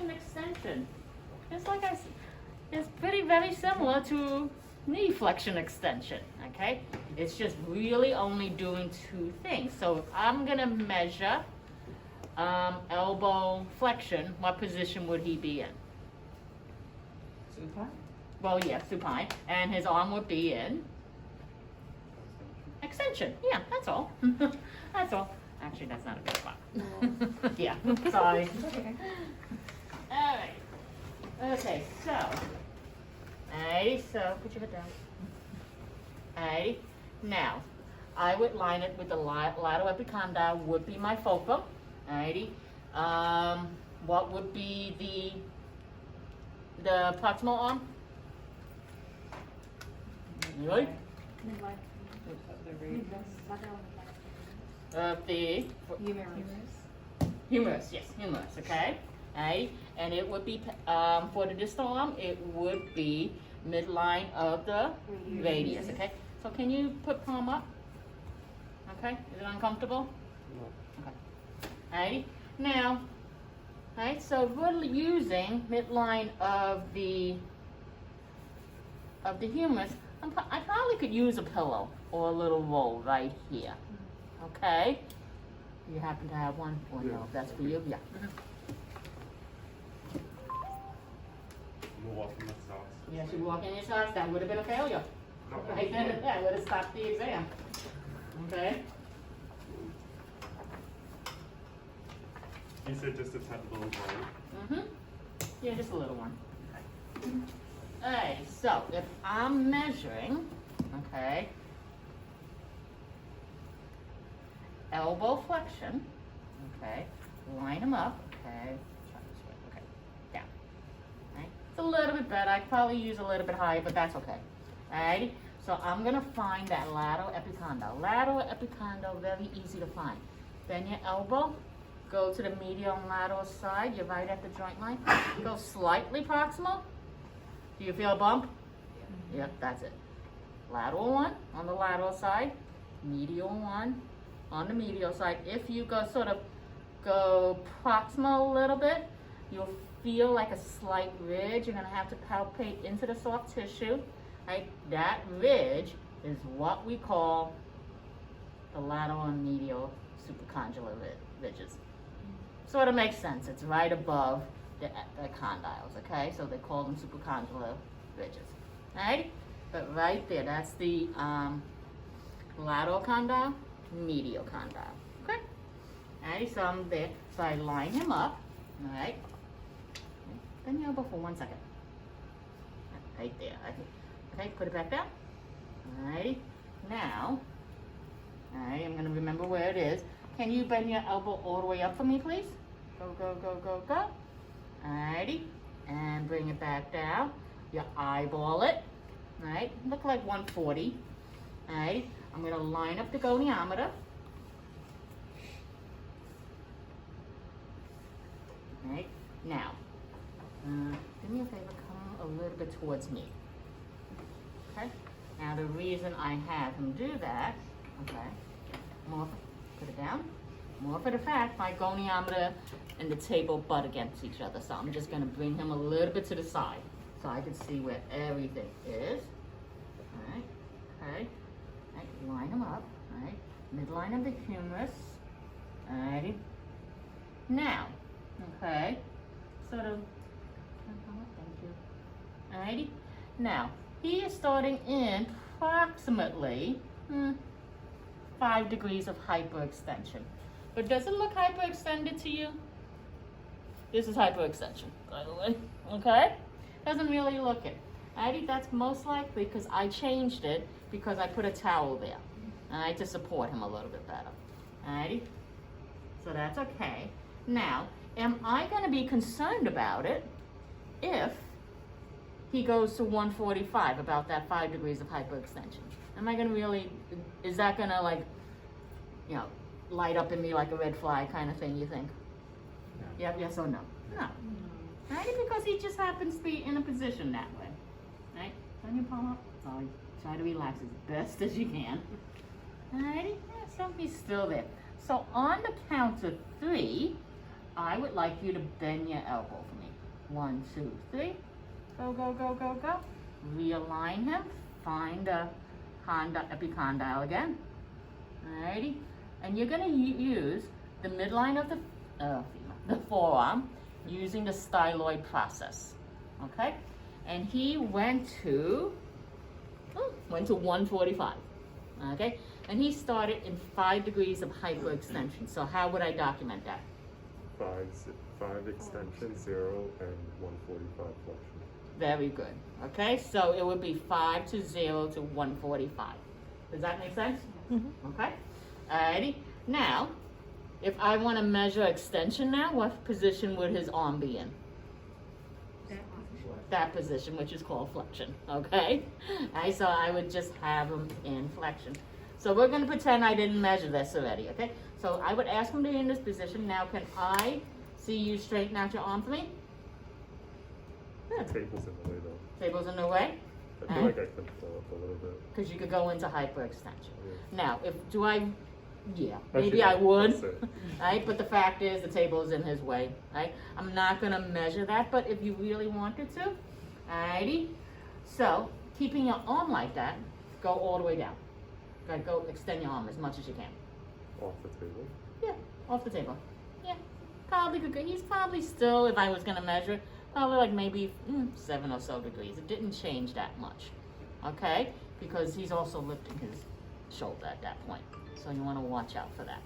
flexion extension. It's like I said, it's very similar to knee flexion extension, okay? It's just really only doing two things. So if I'm gonna measure elbow flexion, what position would he be in? Supine? Well, yeah, supine, and his arm would be in extension. Yeah, that's all. That's all. Actually, that's not a good spot. Yeah, sorry. All right. Okay, so, so put your head down. Alrighty, now, I would line it with the lateral epicondyle would be my fulcrum. Alrighty, what would be the proximal arm? Right? The humerus, yes, humerus, okay? Alright, and it would be, for the distal arm, it would be midline of the radius, okay? So can you put palm up? Okay, is it uncomfortable? No. Okay. Alright, now, alright, so we're using midline of the humerus. I probably could use a pillow or a little roll right here. Okay? You happen to have one? Or no, that's for you? Yeah. We'll walk in the socks. Yes, you walk in your socks, that would have been a failure. Okay. Right then and there, would have stopped the exam. Okay? You said just a little roll. Mm-hmm. Yeah, just a little one. Okay. Alright, so if I'm measuring, okay, elbow flexion, okay, line them up, okay, try this way, okay, down. Right? It's a little bit better. I could probably use a little bit higher, but that's okay. Alrighty, so I'm gonna find that lateral epicondyle. Lateral epicondyle, very easy to find. Bend your elbow, go to the medial and lateral side. You're right at the joint line. Go slightly proximal. Do you feel a bump? Yeah. Yep, that's it. Lateral one on the lateral side, medial one on the medial side. If you go go proximal a little bit, you'll feel like a slight ridge. You're gonna have to palpate into the soft tissue. Right? That ridge is what we call the lateral and medial supercondylar ridges. Sort of makes sense. It's right above the condyles, okay? So they call them supercondylar ridges, right? But right there, that's the lateral condyle, medial condyle, okay? Alright, so I'm there. So I line him up, all right? Bend your elbow for 1 second. Right there. Okay, put it back down. Alrighty. Now, alright, I'm gonna remember where it is. Can you bend your elbow all the way up for me, please? Go, go, go, go, go. Alrighty, and bring it back down. You eyeball it, alright, look like 140. Alright, I'm gonna line up the goniometer. Alright, now, do me a favor, come a little bit towards me. Okay, now the reason I have him do that, okay, put it down. More for the fact my goniometer and the table butt against each other. So I'm just gonna bring him a little bit to the side so I can see where everything is. Alright, okay. Alright, line them up. Alright, midline of the humerus. Alrighty. Now, okay, sort of, thank you. Alrighty. Now, he is starting in approximately 5 degrees of hyperextension. But does it look hyperextended to you? This is hyperextension, by the way, okay? Doesn't really look it. Alrighty, that's most likely because I changed it because I put a towel there, alright, to support him a little bit better. Alrighty, so that's okay. Now, am I gonna be concerned about it if he goes to 145, about that 5 degrees of hyperextension? Am I gonna really, is that gonna like, you know, light up in me like a red flag kind of thing, you think? No. Yep, yes or no? No. Right? Because he just happens to be in a position that way. Right? Turn your palm up. Oh, try to relax as best as you can. Alrighty? Yeah, so he's still there. So on the count of 3, I would like you to bend your elbow for me. 1, 2, 3. Go, go, go, go, go. Realign him. Find the epicondyle again. Alrighty. And you're gonna use the midline of the forearm using the styloid process. Okay? And he went to 145. Okay? And he started in 5 degrees of hyperextension. So how would I document that? 5 extension, 0, and 145 flexion. Very good. Okay, so it would be 5 to 0 to 145. Does that make sense? Mm-hmm. Okay. Alrighty. Now, if I want to measure extension now, what position would his arm be in? That position, which is called flexion. Okay. Alright, so I would just have him in flexion. So we're going to pretend I didn't measure this already. Okay. So I would ask him to be in this position. Now, can I see you straighten out your arm for me? Good. The table's in the way though. Table's in the way? I feel like I could fill up a little bit. Because you could go into hyperextension. Yeah. Now, maybe Actually, I would, that's it. right? But the fact is the table is in his way, right? I'm not going to measure that, but if you really wanted to, alrighty. So, keeping your arm like that, go all the way down. Okay, go extend your arm as much as you can. Off the table? Yeah, off the table. Yeah, probably could go. He's probably still, if I was going to measure, probably like maybe 7 or so degrees. It didn't change that much, okay? Because he's also lifting his shoulder at that point. So you want to watch out for that.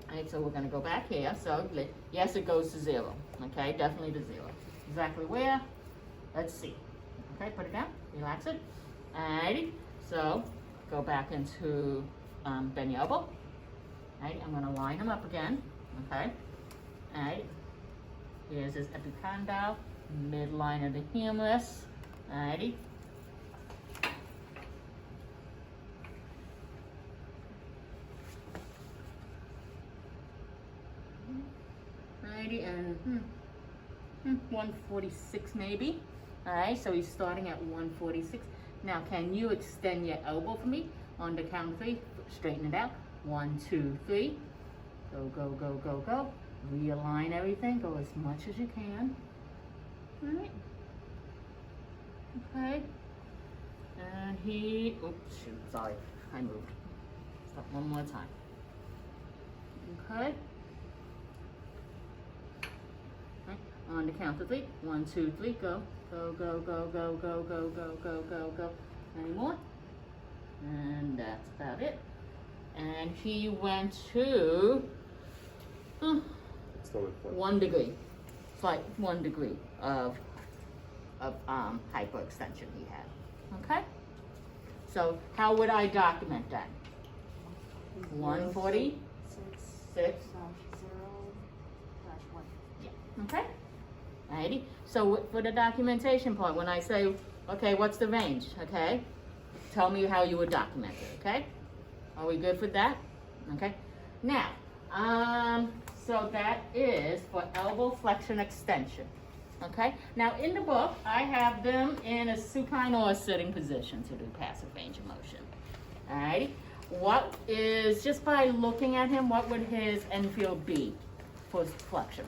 All right, so we're going to go back here. So yes, it goes to 0, okay? Definitely to 0. Exactly where? Let's see. Okay, put it down, relax it. All righty, so go back into bend your elbow. All right, I'm going to line him up again, okay? All right. Here's his epicondyle, midline of the humerus. Alrighty. Alrighty, and 146 maybe. Alright, so he's starting at 146. Now, can you extend your elbow for me on the count of 3? Straighten it out. 1, 2, 3. Go, go, go, go, go. Realign everything, go as much as you can. Alright. Okay. And oops, shoot, sorry, I moved. Stop one more time. Okay. On the count of 3. 1, 2, 3, go. Go, go, go, go, go, go, go, go, go, go. Any more? And that's about it. And he went to 1 degree. It's like 1 degree of hyperextension he had. Okay? So how would I document that? 146. 0/1. Yeah. Okay? Alrighty. So for the documentation part, when I say, okay, what's the range? Okay? Tell me how you would document it, okay? Are we good with that? Okay? Now, so that is for elbow flexion extension. Okay? Now in the book, I have them in a supine or a sitting position to do passive range of motion. Alright? What is, just by looking at him, what would his end field be for flexion?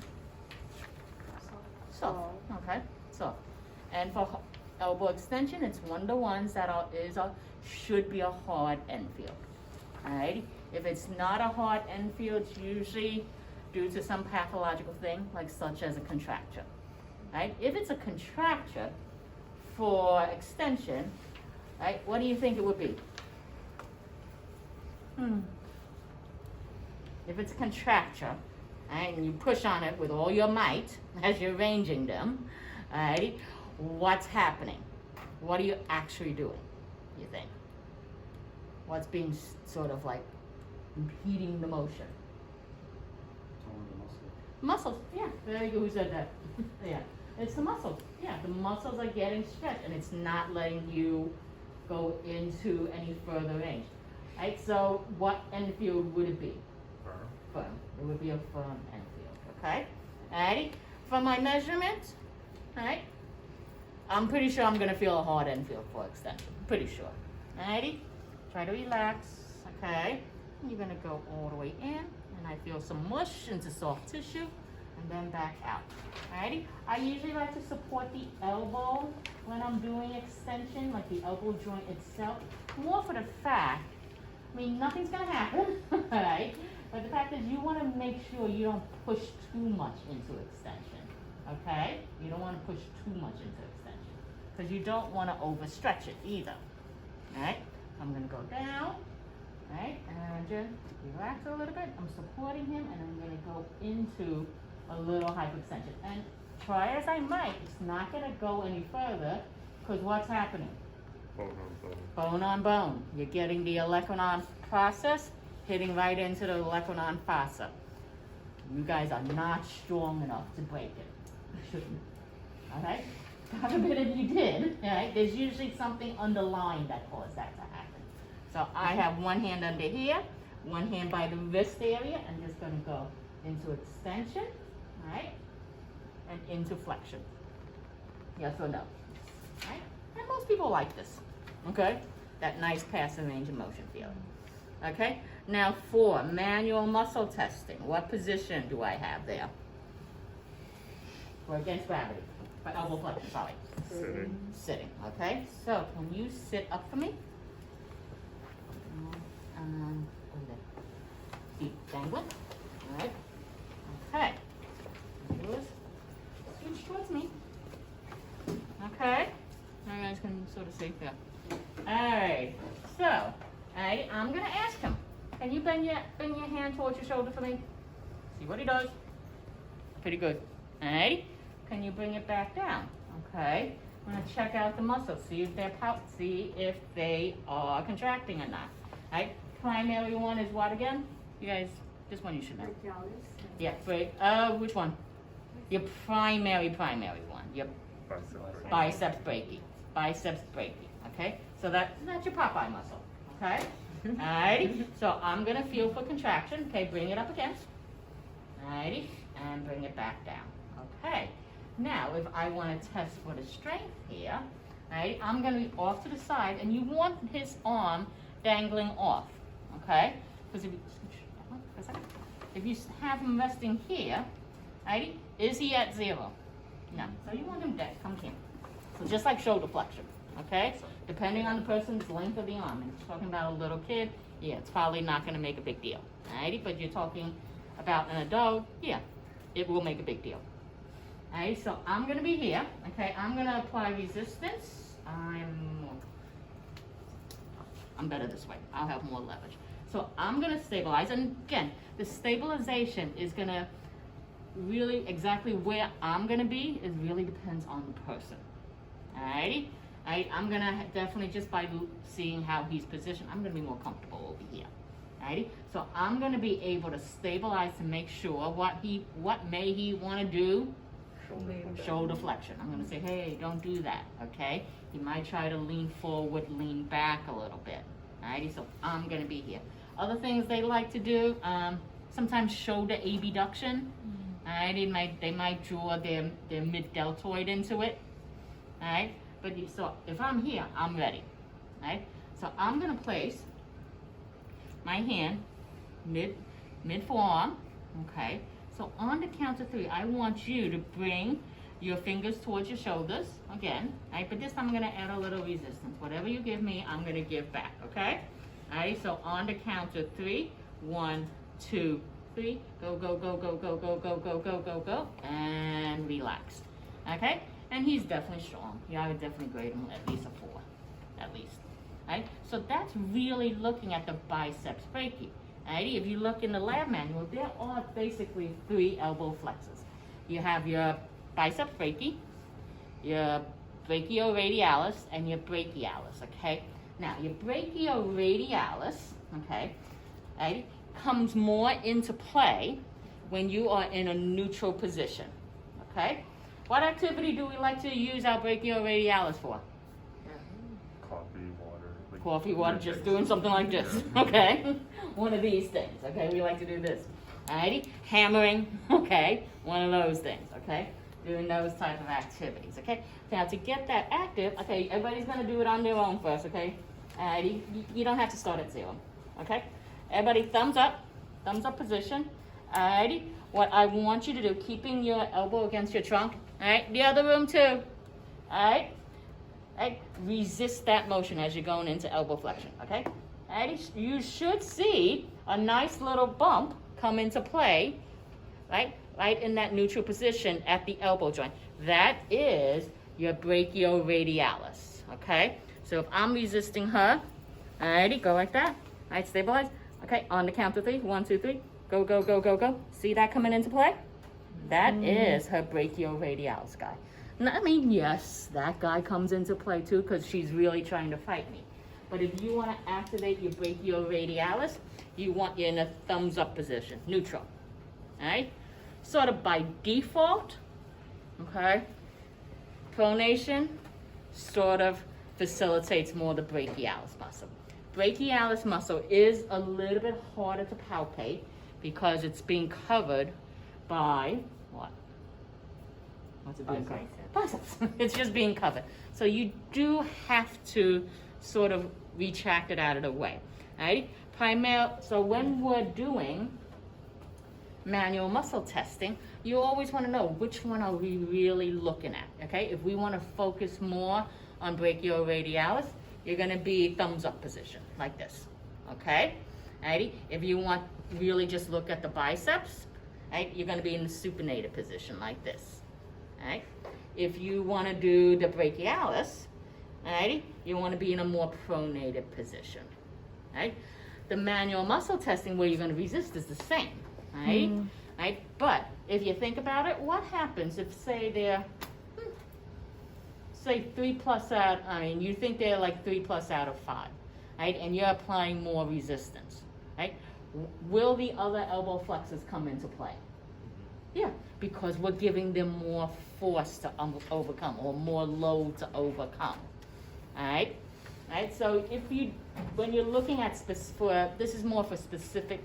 Soft. Okay? Soft. And for elbow extension, it's 1 to 1s that should be a hard end field. Alright? If it's not a hard end field, it's usually due to some pathological thing, like such as a contracture. Right? If it's a contracture for extension, right, what do you think it would be? If it's a contracture, right, and you push on it with all your might as you're ranging them, right, what's happening? What are you actually doing, you think? What's being sort of like impeding the motion? Muscles, yeah. Very good. Who said that? Yeah. It's the muscles. Yeah, the muscles are getting stretched and it's not letting you go into any further range. Right? So what end field would it be? Firm. It would be a firm end field. Okay? Alrighty? For my measurement, alright, I'm pretty sure I'm gonna feel a hard end field for extension. Pretty sure. Alrighty? Try to relax. Okay? You're gonna go all the way in. And I feel some mush into soft tissue. and then back out. Alrighty? I usually like to support the elbow when I'm doing extension, like the elbow joint itself, more for the fact, I mean, nothing's gonna happen, alright? But the fact is you wanna make sure you don't push too much into extension, okay? You don't wanna push too much into extension, because you don't wanna overstretch it either, alright? I'm gonna go down, alright, and just relax a little bit. I'm supporting him, and I'm gonna go into a little hyperextension. And try as I might, it's not gonna go any further, because what's happening? Bone on bone. Bone on bone. You're getting the olecranon process hitting right into the olecranon fossa. You guys are not strong enough to break it. Alright? God forbid if you did, alright? There's usually something underlying that caused that to happen. So I have one hand under here, one hand by the wrist area. I'm just gonna go into extension, alright? And into flexion. Yes or no? Alright? And most people like this. Okay? That nice passive range of motion feeling. Okay? Now for manual muscle testing, what position do I have there? For against gravity. For elbow flexion, sorry. Sitting. Sitting, okay? So can you sit up for me? Feet dangling. Alright. Okay. Yours. Scooch towards me. Okay. Now you guys can sort of see there. Alright. So, alright, I'm gonna ask him. Can you bend your hand towards your shoulder for me? See what he does. Pretty good. Alright. Can you bring it back down? Okay. I'm gonna check out the muscles. See if they are contracting or not. Alright. Primary one is what again? You guys, this one you should know. Brachialis. Yeah, great. Which one? Your primary one. Your biceps brachii. Biceps brachii. Okay? So that's your Popeye muscle. Okay? Alrighty. So I'm gonna feel for contraction. Okay, bring it up again. Alrighty. And bring it back down. Okay. Now, if I want to test for the strength here, alright, I'm gonna be off to the side, and you want his arm dangling off. Okay? Because if you have him resting here, alrighty, is he at 0? No. So you want him to come here. So just like shoulder flexion, okay? Depending on the person's length of the arm. And if you're talking about a little kid, yeah, it's probably not going to make a big deal, alrighty? But you're talking about an adult, yeah, it will make a big deal. Alright, so I'm going to be here, okay? I'm going to apply resistance. I'm better this way. I'll have more leverage. So I'm going to stabilize, and again, the stabilization is going to really exactly where I'm going to be. It really depends on the person. Alrighty? I'm going to definitely, just by seeing how he's positioned, I'm going to be more comfortable over here. Alrighty? So I'm going to be able to stabilize to make sure what may he want to do? Shoulder flexion. I'm going to say, hey, don't do that, okay? He might try to lean forward, lean back a little bit. Alrighty? So I'm going to be here. Other things they like to do, sometimes shoulder abduction. Alright, they might draw their mid-deltoid into it. Alright, but so if I'm here, I'm ready. Alright, so I'm gonna place my hand mid-forearm. Okay, so on the count of 3, I want you to bring your fingers towards your shoulders again. Alright, but this time I'm gonna add a little resistance. Whatever you give me, I'm gonna give back. Okay. Alright, so on the count of 3, 1, 2, 3, go, go, go, go, go, go, go, go, go, go, go, and relax. Okay? And he's definitely strong. Yeah, I would definitely grade him at least a 4. At least. Right? So that's really looking at the biceps brachii. Right? If you look in the lab manual, there are basically 3 elbow flexors. You have your biceps brachii, your brachioradialis, and your brachialis. Okay? Now, your brachioradialis, okay, right, comes more into play when you are in a neutral position, okay? What activity do we like to use our brachioradialis for? Coffee, water. Like Coffee, water, just doing something like this, okay? One of these things, okay? We like to do this, alrighty? Hammering, okay? One of those things, okay? Doing those type of activities, okay? Now, to get that active, okay, everybody's gonna do it on their own first, okay? You don't have to start at 0, okay? Everybody thumbs up position. Alrighty, what I want you to do, keeping your elbow against your trunk, all right? The other room too, all right? All right? Resist that motion as you're going into elbow flexion, okay? All right? You should see a nice little bump come into play, right? Right in that neutral position at the elbow joint. That is your brachioradialis, okay? So if I'm resisting her, alrighty, go like that. All right, stabilize. Okay, on the count of 3. 1, 2, 3. Go, go, go, go, go. See that coming into play? That is her brachioradialis guy. And I mean, yes, that guy comes into play too because she's really trying to fight me. But if you want to activate your brachioradialis, you want you in a thumbs up position, neutral. All right? Sort of by default, okay? Pronation sort of facilitates more the brachialis muscle. Brachialis muscle is a little bit harder to palpate because it's being covered by what? What's it being covered? Biceps. It's just being covered. So you do have to sort of retract it out of the way. All right? So when we're doing manual muscle testing, you always want to know which one are we really looking at, okay? If we want to focus more on brachioradialis, you're going to be thumbs up position, like this, okay? Alrighty? If you want really just look at the biceps, right, you're going to be in the supinated position, like this, alright? If you want to do the brachialis, alrighty, you want to be in a more pronated position, right? The manual muscle testing where you're going to resist is the same, right? Right? But if you think about it, what happens if, say, they're, say 3+ out, you think they're like 3+ out of 5, right? And you're applying more resistance, right? Will the other elbow flexors come into play? Yeah, because we're giving them more force to overcome or more load to overcome, all right? Right, so if when you're looking at this is more for specific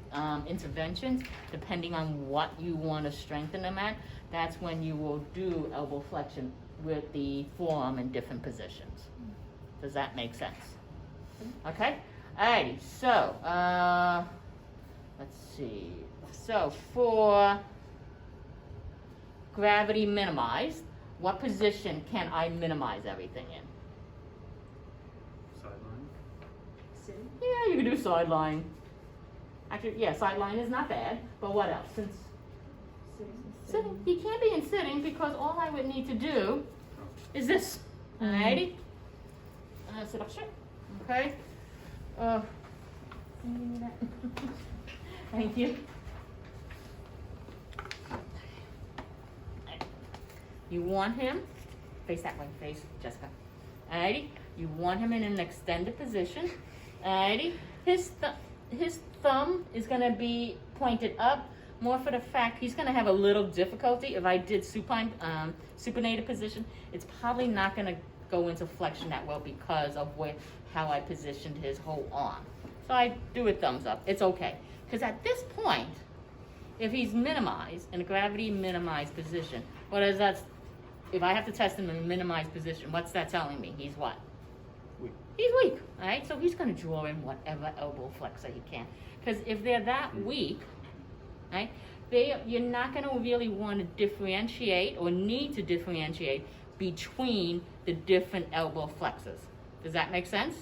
interventions, depending on what you want to strengthen them at, that's when you will do elbow flexion with the forearm in different positions. Does that make sense? Okay, alrighty, so let's see. So for gravity minimized, what position can I minimize everything in? Yeah, you can do sideline. Actually, yeah, sideline is not bad, but what else? Since sitting, you can't be in sitting because all I would need to do is this. Alrighty? Sit up straight. Okay? Thank you. You want him, face that way, face Jessica. Alrighty? You want him in an extended position. Alrighty, his thumb is going to be pointed up, more for the fact he's going to have a little difficulty. If I did supinated position, it's probably not going to go into flexion that well because of how I positioned his whole arm. So I do a thumbs up. It's okay. Because at this point, if he's minimized, in a gravity minimized position, what is that? If I have to test him in a minimized position, what's that telling me? He's what? He's weak, all right? So he's going to draw in whatever elbow flexor he can. Because if they're that weak, right, you're not going to really want to differentiate or need to differentiate between the different elbow flexors. Does that make sense?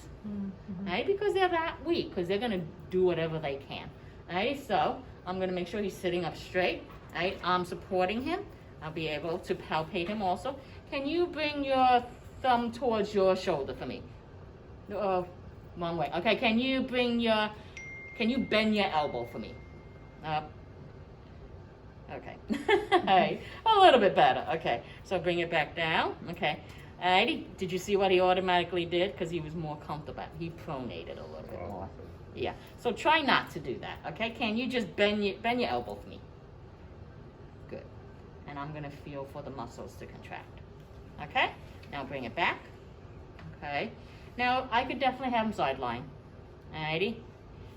Right? Because they're that weak, because they're going to do whatever they can. All right? So I'm going to make sure he's sitting up straight. All right? I'm supporting him. I'll be able to palpate him also. Can you bring your thumb towards your shoulder for me? Wrong way. Okay, can you bend your elbow for me? Up. Okay. All right, a little bit better. Okay, so bring it back down. Okay. Alrighty, did you see what he automatically did? Because he was more comfortable. He pronated a little bit more. Yeah, so try not to do that, okay? Can you just bend your elbow for me? Good. And I'm gonna feel for the muscles to contract. Okay, now bring it back. Okay. Now, I could definitely have him sideline, alrighty?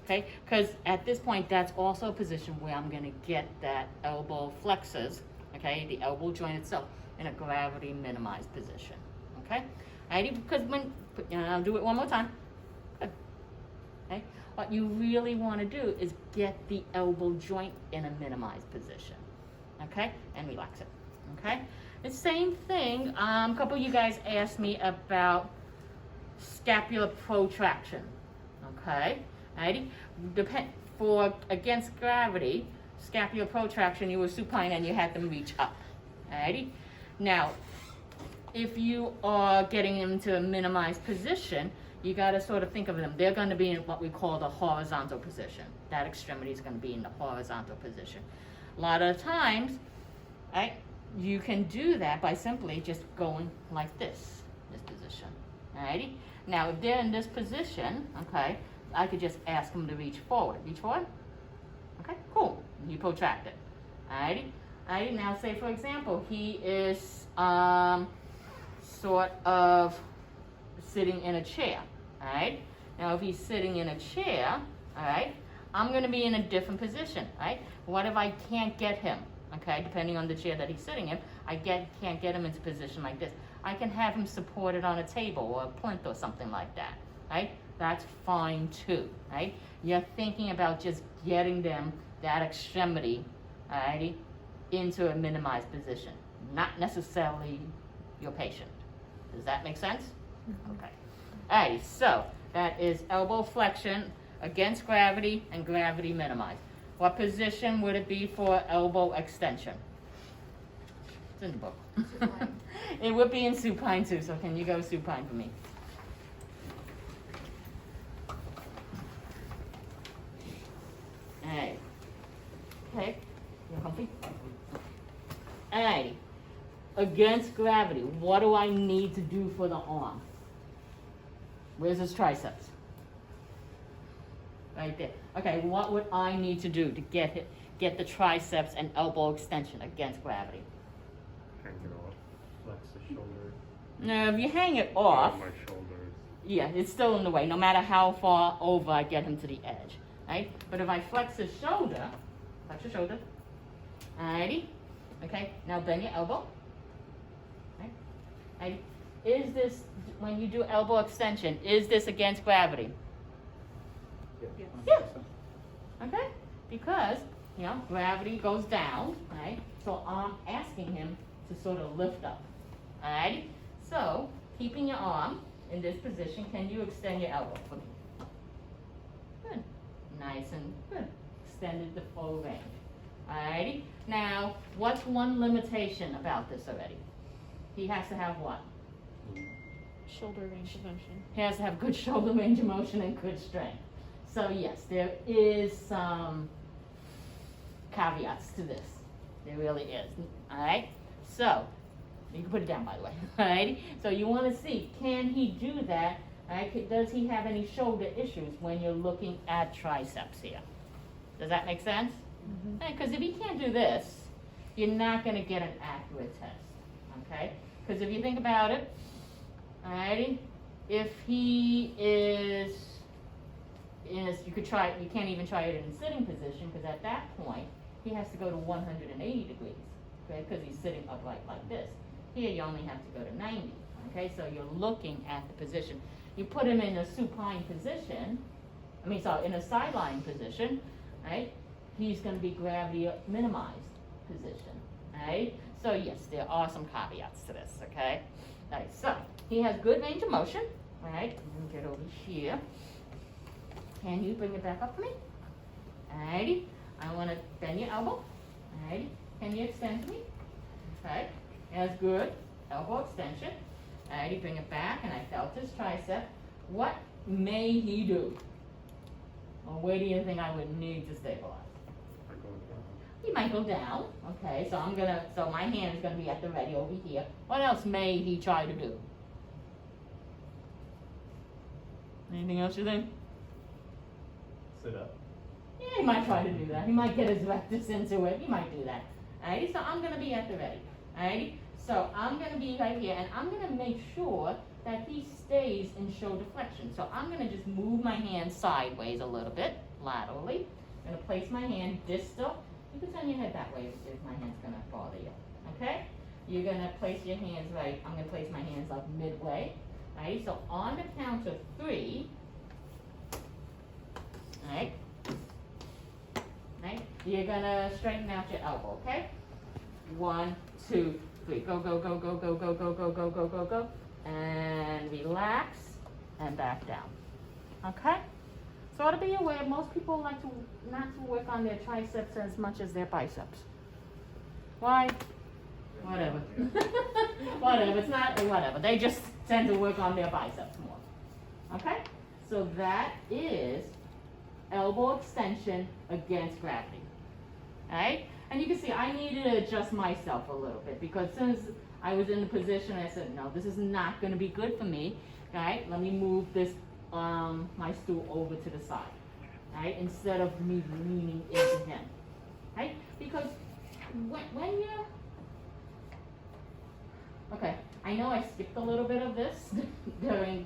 Okay, because at this point, that's also a position where I'm gonna get that elbow flexors, okay, the elbow joint itself, in a gravity minimized position, okay? Alrighty, because I'll do it one more time. Good. Okay, what you really wanna do is get the elbow joint in a minimized position, okay, and relax it, okay? The same thing, a couple of you guys asked me about scapular protraction, okay? Alrighty, for against gravity, scapular protraction, you were supine and you had them reach up, alrighty? Now, if you are getting into a minimized position, you got to sort of think of them. They're going to be in what we call the horizontal position. That extremity is going to be in the horizontal position. A lot of times, right, you can do that by simply just going like this position. Alrighty? Now, if they're in this position, okay, I could just ask them to reach forward. Reach forward? Okay, cool. You protract it. Alrighty? Alrighty, now say for example, he is sort of sitting in a chair. Alright? Now if he's sitting in a chair, alright, I'm gonna be in a different position, right? What if I can't get him? Okay, depending on the chair that he's sitting in, I can't get him into a position like this. I can have him supported on a table or a plinth or something like that, right? That's fine too, right? You're thinking about just getting them, that extremity, alrighty, into a minimized position, not necessarily your patient. Does that make sense? Okay. Alrighty, so that is elbow flexion against gravity and gravity minimized. What position would it be for elbow extension? It's in the book. Supine. It would be in supine too, so can you go supine for me? Alright. Okay, you're comfy? Alrighty. Against gravity, what do I need to do for the arm? Where's his triceps? Right there. Okay, what would I need to do to get the triceps and elbow extension against gravity? Hang it off. Flex the shoulder. Now, if you hang it off, My shoulders. yeah, it's still in the way, no matter how far over I get him to the edge, right? But if I flex his shoulder, flex your shoulder, alrighty, okay, now bend your elbow, right? Alrighty. Is this, when you do elbow extension, is this against gravity? Yes. Yeah. Okay? Because, you know, gravity goes down, right? So I'm asking him to sort of lift up. Alrighty? So, keeping your arm in this position, can you extend your elbow for me? Good. Nice and good. Extended the full range. Alrighty? Now, what's one limitation about this already? He has to have what? Shoulder range of motion. He has to have good shoulder range of motion and good strength. So yes, there is some caveats to this. There really is. Alright? So, you can put it down by the way. Alright? So you want to see, can he do that? Alright? Does he have any shoulder issues when you're looking at triceps here? Does that make sense? Because if he can't do this, you're not going to get an accurate test. Okay? Because if you think about it, alrighty, if he is, you can't even try it in sitting position because at that point, he has to go to 180 degrees, okay, because he's sitting upright like this. Here you only have to go to 90, okay, so you're looking at the position. You put him in a supine position, in a sideline position, right, he's going to be gravity minimized position, right? So yes, there are some caveats to this, okay? Alright, so he has good range of motion, alright, let me get over here. Can you bring it back up for me? Alrighty, I want to bend your elbow, alrighty, can you extend to me? Okay, that's good, elbow extension, alrighty, bring it back, and I felt his tricep. What may he do? Or where do you think I would need to stabilize? I go down. He might go down, okay, so my hand is gonna be at the ready over here. What else may he try to do? Anything else you think? Sit up. Yeah, he might try to do that. He might get his rectus into it. He might do that. Alrighty, so I'm gonna be at the ready. Alrighty, so I'm gonna be right here and I'm gonna make sure that he stays in shoulder flexion. So I'm gonna just move my hand sideways a little bit, laterally. I'm gonna place my hand distal. You can turn your head that way if my hand's gonna bother you. Okay? You're gonna place your hands right. I'm gonna place my hands up midway. Alright, so on the count of 3, alright, you're gonna straighten out your elbow, okay? 1, 2, 3. Go, go, go, go, go, go, go, go, go, go, go, go. And relax and back down. Okay? So to be aware, most people like to not to work on their triceps as much as their biceps. Why? Whatever. Whatever. It's not whatever. They just tend to work on their biceps more. Okay? So that is elbow extension against gravity. Alright? And you can see I needed to adjust myself a little bit because as soon as I was in the position, I said, no, this is not going to be good for me. Alright? Let me move this my stool over to the side. Alright? Instead of me leaning into him. Right? Because when you're okay, I know I skipped a little bit of this during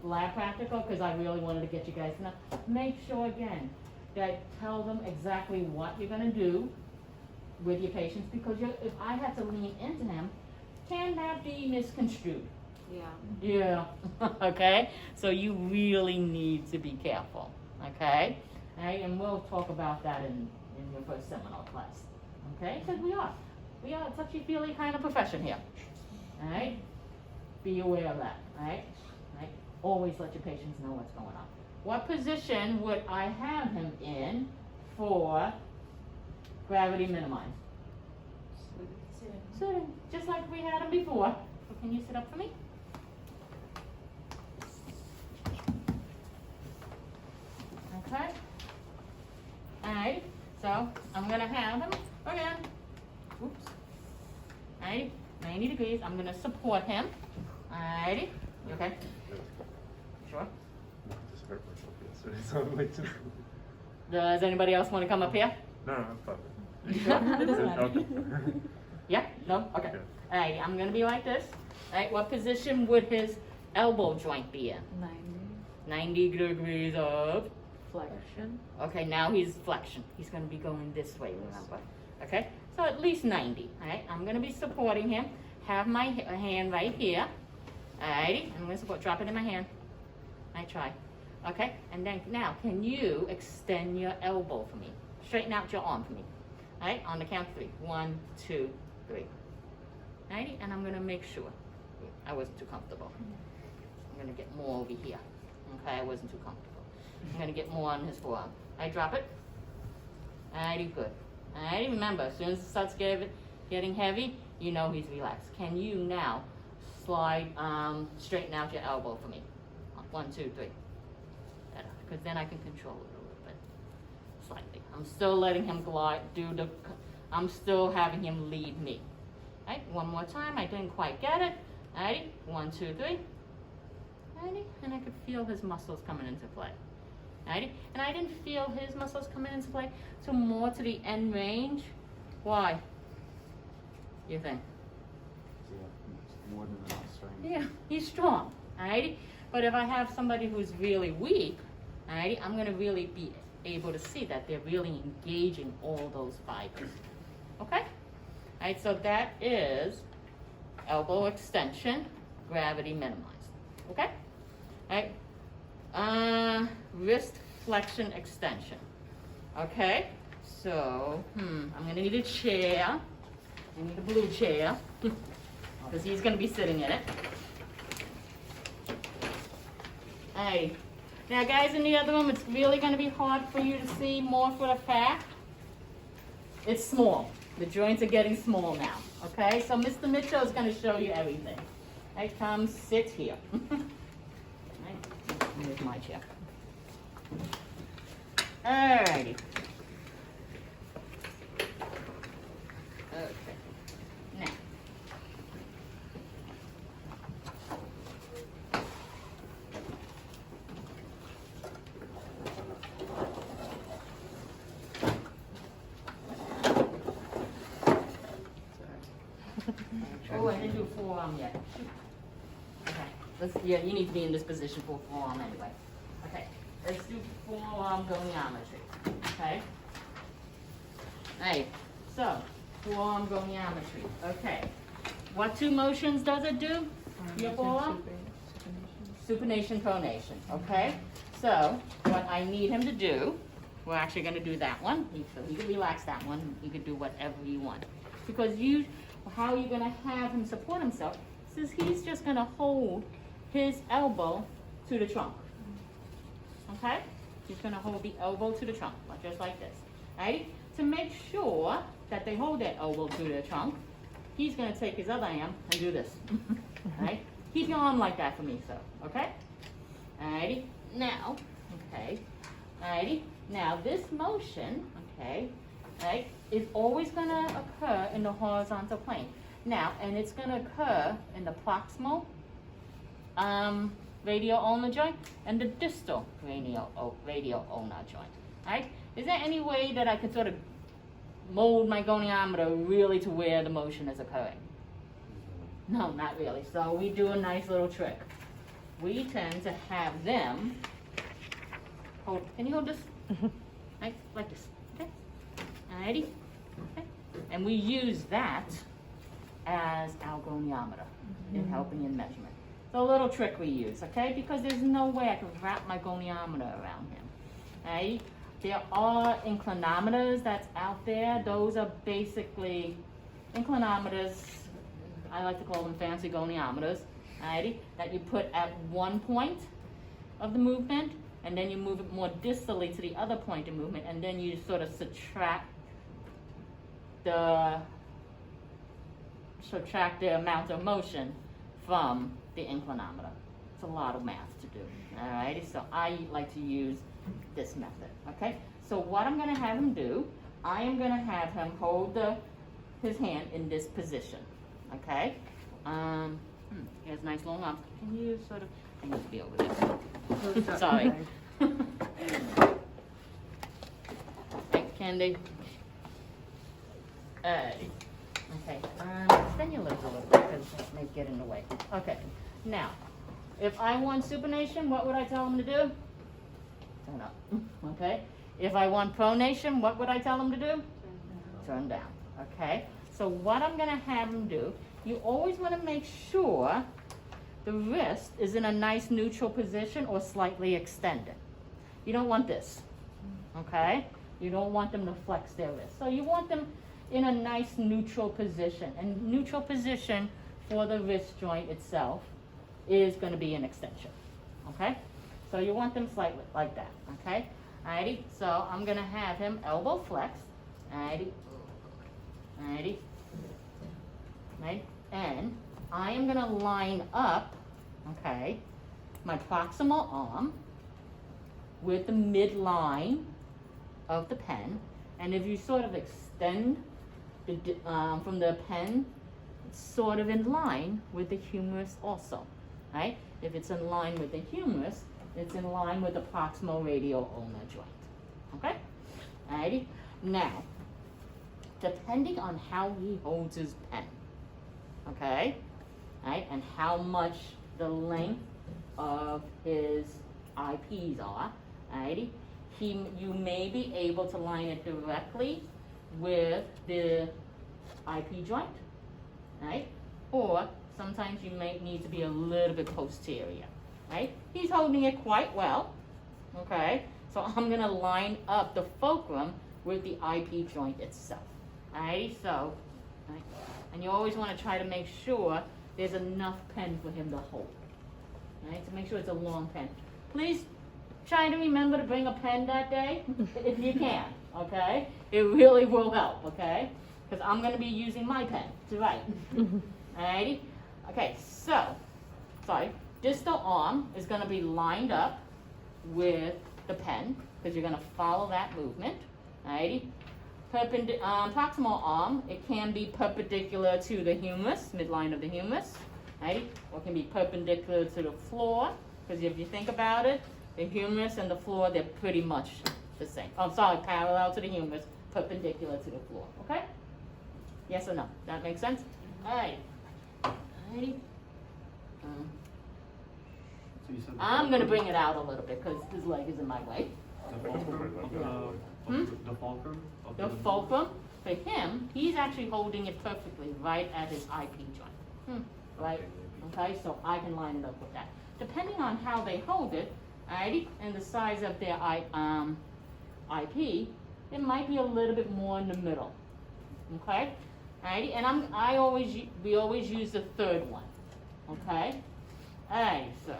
lab practical because I really wanted to get you guys to know. Make sure again that tell them exactly what you're going to do with your patients because if I had to lean into him, can that be misconstrued? Yeah. Yeah. Okay? So you really need to be careful. Okay? All right? And we'll talk about that in your first seminar class. Okay? Because we are a touchy-feely kind of profession here. All right? Be aware of that. All right? All right? Always let your patients know what's going on. What position would I have him in for gravity minimized? Sitting. Just like we had him before. So can you sit up for me? Okay. Alright. So I'm gonna have him again. Oops. Alright. 90 degrees. I'm gonna support him. Alrighty. You okay? Sure. I just hurt myself yesterday, so I'm like, Does anybody else want to come up here? no, I'm fine. You sure? It doesn't matter. Okay. Yeah? No? Okay. Yeah. Alright, I'm gonna be like this. Alright, what position would his elbow joint be in? 90 degrees of Flexion. okay, now he's flexion. He's gonna be going this way, remember? Okay? So at least 90. Alright, I'm gonna be supporting him. Have my hand right here. Alrighty, I'm gonna support, drop it in my hand. I try. Okay, and then now can you extend your elbow for me? Straighten out your arm for me. Alright, on the count of 3. 1, 2, 3. Alrighty, and I'm gonna make sure. I wasn't too comfortable. I'm gonna get more over here. Okay, I wasn't too comfortable. I'm gonna get more on his forearm. I drop it. Alrighty, good. Alrighty, remember, as soon as it starts getting heavy, you know he's relaxed. Can you now slide, straighten out your elbow for me? 1, 2, 3. Better, because then I can control it a little bit. Slightly. I'm still letting him glide, I'm still having him lead me. Alright, one more time. I didn't quite get it. Alrighty, 1, 2, 3. Alrighty, and I could feel his muscles coming into play. Alrighty, and I didn't feel his muscles coming into play till more to the end range. Why? You think? More than enough strength. Yeah, he's strong. Alrighty, but if I have somebody who's really weak, alrighty, I'm gonna really be able to see that they're really engaging all those fibers. Okay? Alright, so that is elbow extension, gravity minimized. Okay? Alright. Wrist flexion extension. Okay? So, I'm gonna need a chair. I need a blue chair. Because he's gonna be sitting in it. Alright. Now guys in the other room, it's really gonna be hard for you to see more for the fact. It's small. The joints are getting small now. Okay? So Mr. Mitchell is gonna show you everything. Alright, come sit here. Alright, here's my chair. Alrighty. Okay. Now. Oh, I didn't do forearm yet. Okay. Yeah, you need to be in this position for forearm anyway. Okay. Let's do forearm goniometry. Okay. Alright. So, forearm goniometry. Okay. What 2 motions does it do? Your forearm? Supination, pronation. Okay. So, what I need him to do, we're actually going to do that one. So he can relax that one. You can do whatever you want. Because how you're gonna have him support himself is he's just gonna hold his elbow to the trunk. Okay? He's gonna hold the elbow to the trunk, just like this. Right? To make sure that they hold that elbow to the trunk, he's gonna take his other arm and do this. Right? Keep your arm like that for me, sir. Okay? Alrighty. Now, okay. Alrighty. Now this motion, okay, right, is always gonna occur in the horizontal plane. Now, and it's gonna occur in the proximal radial ulnar joint and the distal radial ulnar joint. Right? Is there any way that I could sort of mold my goniometer really to where the motion is occurring? No, not really. So we do a nice little trick. We tend to have them hold. Can you hold this? Like this. Okay. Alrighty. Okay. And we use that as our goniometer in helping in measurement. It's a little trick we use, okay? Because there's no way I can wrap my goniometer around him. Right? There are inclinometers that's out there. Those are basically inclinometers. I like to call them fancy goniometers. Alrighty? That you put at one point of the movement, and then you move it more distally to the other point of movement, and then you sort of subtract the amount of motion from the inclinometer. It's a lot of math to do. Alrighty, so I like to use this method. Okay, so what I'm going to have him do, I am going to have him hold his hand in this position. Okay, he has nice long arms. Can you sort of? I need to be over there. Sorry. Can they? Okay. Extend your legs a little bit because that may get in the way. Okay. Now, if I want supination, what would I tell him to do? Turn up. Okay. If I want pronation, what would I tell him to do? Turn down. Okay. So what I'm going to have him do, you always want to make sure the wrist is in a nice neutral position or slightly extended. You don't want this. Okay. You don't want them to flex their wrist. So you want them in a nice neutral position. And neutral position for the wrist joint itself is going to be an extension. Okay? So you want them slightly like that. Okay? Alrighty? So I'm going to have him elbow flexed. Alrighty? Alrighty? Right? And I am going to line up, okay, my proximal arm with the midline of the pen. And if you sort of extend from the pen, it's sort of in line with the humerus also, right? If it's in line with the humerus, it's in line with the proximal radial ulnar joint, okay? Alrighty? Now, depending on how he holds his pen, okay, right, and how much the length of his IPs are, alrighty, you may be able to line it directly with the IP joint, right? Or sometimes you may need to be a little bit posterior, right? He's holding it quite well, okay? So I'm gonna line up the fulcrum with the IP joint itself, alright? So, right? And you always wanna try to make sure there's enough pen for him to hold, right? To make sure it's a long pen. Please try to remember to bring a pen that day, if you can, okay? It really will help, okay? Because I'm going to be using my pen to write. Alrighty? Okay, so, distal arm is going to be lined up with the pen, because you're going to follow that movement. Alrighty? Proximal arm, it can be perpendicular to the humerus, midline of the humerus. Alrighty? Or it can be perpendicular to the floor, because if you think about it, the humerus and the floor, they're pretty much the same. Oh, sorry, parallel to the humerus, perpendicular to the floor. Okay? Yes or no? That makes sense? Alright. Alrighty. So you said I'm going to bring it out a little bit because his leg is in my way. the fulcrum? The fulcrum? The fulcrum, for him, he's actually holding it perfectly right at his IP joint. Right? Okay, so I can line it up with that. Depending on how they hold it, alrighty, and the size of their IP, it might be a little bit more in the middle. Okay? Alrighty, and we always use the third one. Okay? Alright, so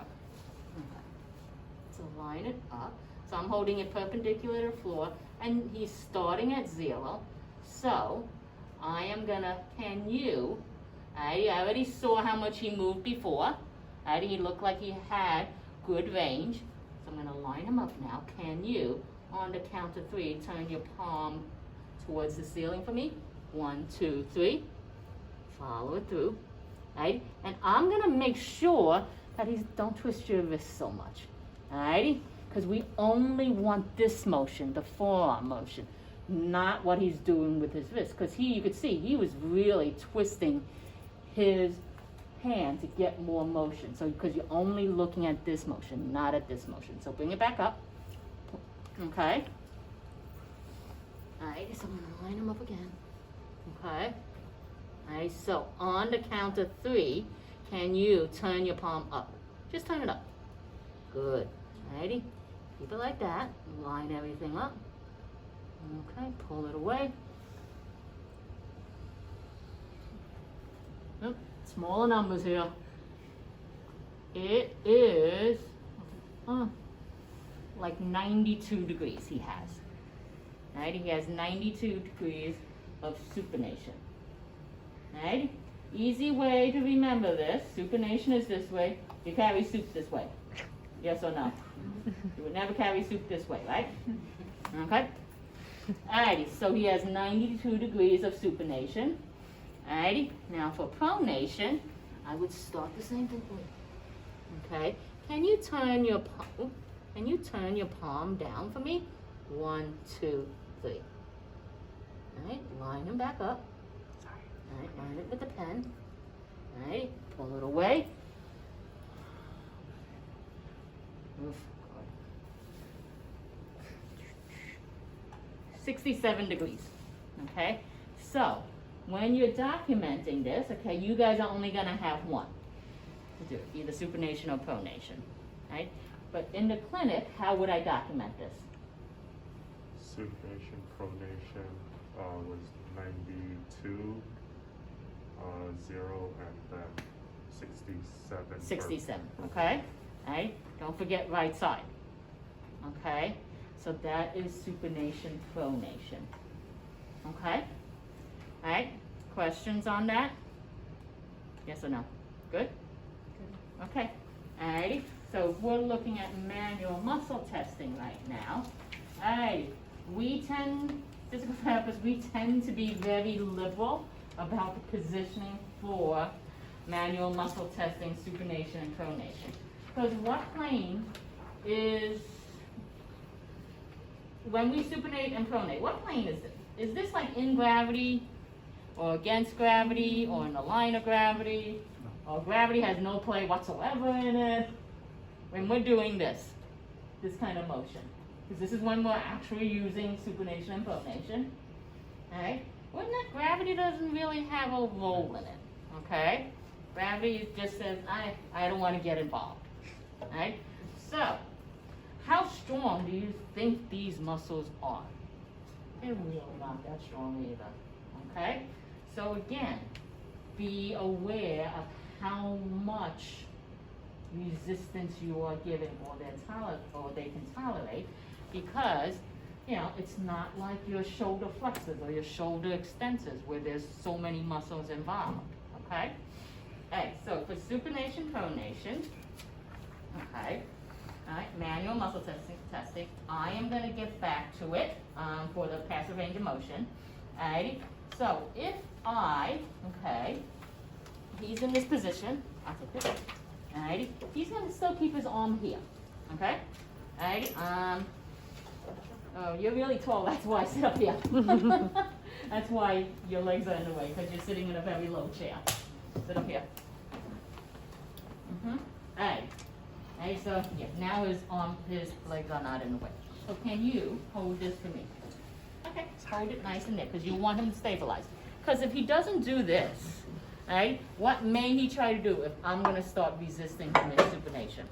line it up. So I'm holding it perpendicular to the floor, and he's starting at 0. So I am gonna, I already saw how much he moved before. He looked like he had good range. So I'm gonna line him up now. Can you, on the count of 3, turn your palm towards the ceiling for me? 1, 2, 3. Follow it through. Right? And I'm gonna make sure that don't twist your wrist so much. Alrighty? Because we only want this motion, the forearm motion, not what he's doing with his wrist. Because you could see, he was really twisting his hand to get more motion. So, because you're only looking at this motion, not at this motion. So bring it back up. Okay? Alright, so I'm going to line him up again. Okay? Alright, so on the count of 3, can you turn your palm up? Just turn it up. Good. Alrighty? Keep it like that. Line everything up. Okay, pull it away. Oop, smaller numbers here. It is like 92 degrees he has. Alright, he has 92 degrees of supination. Alright? Easy way to remember this. Supination is this way. You carry soup this way. Yes or no? You would never carry soup this way, right? Okay? Alrighty, so he has 92 degrees of supination. Alrighty, now for pronation, I would start the same thing. Okay? Can you turn your palm down for me? 1, 2, 3. Alright, line him back up. Alright, line it with the pen. Alright, pull it away. Oof. 67 degrees. Okay? So, when you're documenting this, okay, you guys are only going to have one to do, either supination or pronation. Right? But in the clinic, how would I document this? Supination, pronation was 92, 0, and then 67. 67, okay? Alright, don't forget right side. Okay? So that is supination, pronation. Okay? Alright, questions on that? Yes or no? Good? Okay. Alrighty, so we're looking at manual muscle testing right now. Alright, physical therapists, we tend to be very liberal about the positioning for manual muscle testing, supination, and pronation. Because what plane is, when we supinate and pronate, what plane is this? Is this like in gravity, or against gravity, or in the line of gravity, or gravity has no play whatsoever in it? When we're doing this kind of motion. Because this is when we're actually using supination and pronation. Alright? When that gravity doesn't really have a role in it. Okay? Gravity just says, I don't want to get involved. Alright? So, how strong do you think these muscles are? They're really not that strong either. Okay? So again, be aware of how much resistance you are giving or they can tolerate, because it's not like your shoulder flexors or your shoulder extensors where there's so many muscles involved. Okay? Alright, so for supination, pronation, okay, alright, manual muscle testing, I am going to get back to it for the passive range of motion. Alrighty, so if he's in this position, I'll take this. Alrighty, he's going to still keep his arm here. Okay? Alrighty, oh, you're really tall, that's why I sit up here. That's why your legs are in the way, because you're sitting in a very low chair. Sit up here. Alright. Alright, so yeah, now his legs are not in the way. So can you hold this for me? Okay, hold it nice and there, because you want him to stabilize. Because if he doesn't do this, alright, what may he try to do if I'm going to start resisting him in supination?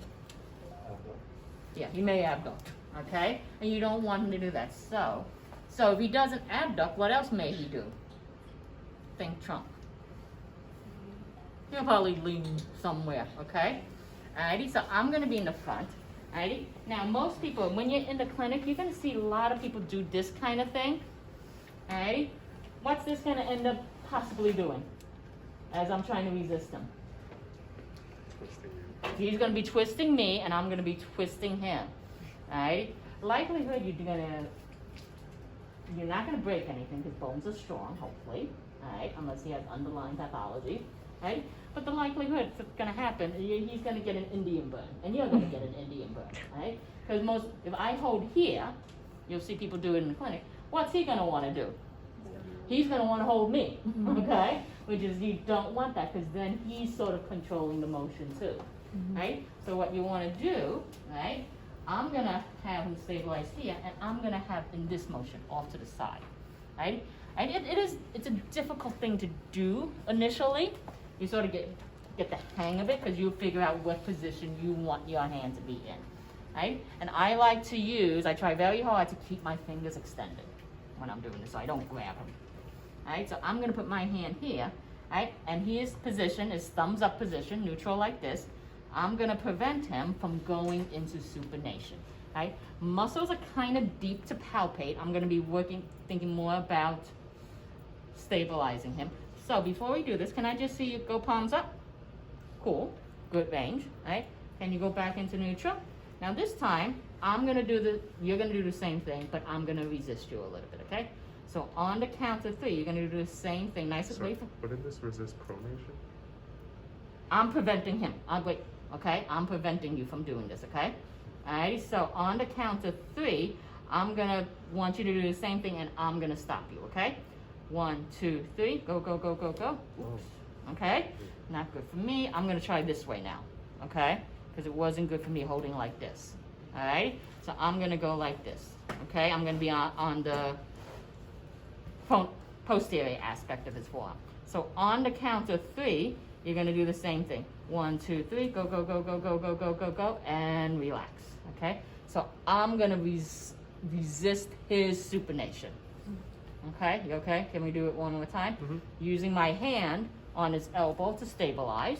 Yeah, he may abduct, okay? And you don't want him to do that. So if he doesn't abduct, what else may he do? think trunk. You'll probably lean somewhere, okay? Alrighty, so I'm gonna be in the front. Alrighty, now most people, when you're in the clinic, you're gonna see a lot of people do this kind of thing. Alrighty, what's this gonna end up possibly doing as I'm trying to resist him? Twisting you. He's gonna be twisting me and I'm gonna be twisting him. Alrighty, likelihood you're not gonna break anything because bones are strong, hopefully. Alright, unless he has underlying pathology. Right? But the likelihood that's gonna happen, he's gonna get an Indian burn, and you're gonna get an Indian burn, right? Because if I hold here, you'll see people do it in the clinic, what's he gonna wanna do? He's gonna wanna hold me, okay? Which is, you don't want that, because then he's sort of controlling the motion too, right? So what you wanna do, right? I'm gonna have him stabilize here, and I'm gonna have in this motion off to the side, right? And it's a difficult thing to do initially. You sort of get the hang of it because you figure out what position you want your hand to be in, right? And I like to use, I try very hard to keep my fingers extended when I'm doing this so I don't grab them, right? So I'm gonna put my hand here, right? And his position is thumbs up position, neutral like this. I'm gonna prevent him from going into supination, right? Muscles are kind of deep to palpate. I'm gonna be thinking more about stabilizing him. So before we do this, can I just see you go palms up? Cool, good range, right? Can you go back into neutral? Now this time, you're gonna do the same thing, but I'm gonna resist you a little bit, okay? So on the count of 3, you're gonna do the same thing, nice and wait for. Wouldn't this resist pronation? I'm preventing him, okay? I'm preventing you from doing this, okay? Alrighty, so on the count of 3, I'm gonna want you to do the same thing and I'm gonna stop you, okay? 1, 2, 3, go, go, go, go, go. Oops. Okay, not good for me. I'm gonna try this way now, okay? Because it wasn't good for me holding like this, all right? So I'm gonna go like this, okay? I'm gonna be on the posterior aspect of his forearm. So on the count of 3, you're gonna do the same thing. 1, 2, 3, go, go, go, go, go, go, go, go, go, and relax, okay? So I'm gonna resist his supination. Okay, you okay? Can we do it one more time? Using my hand on his elbow to stabilize.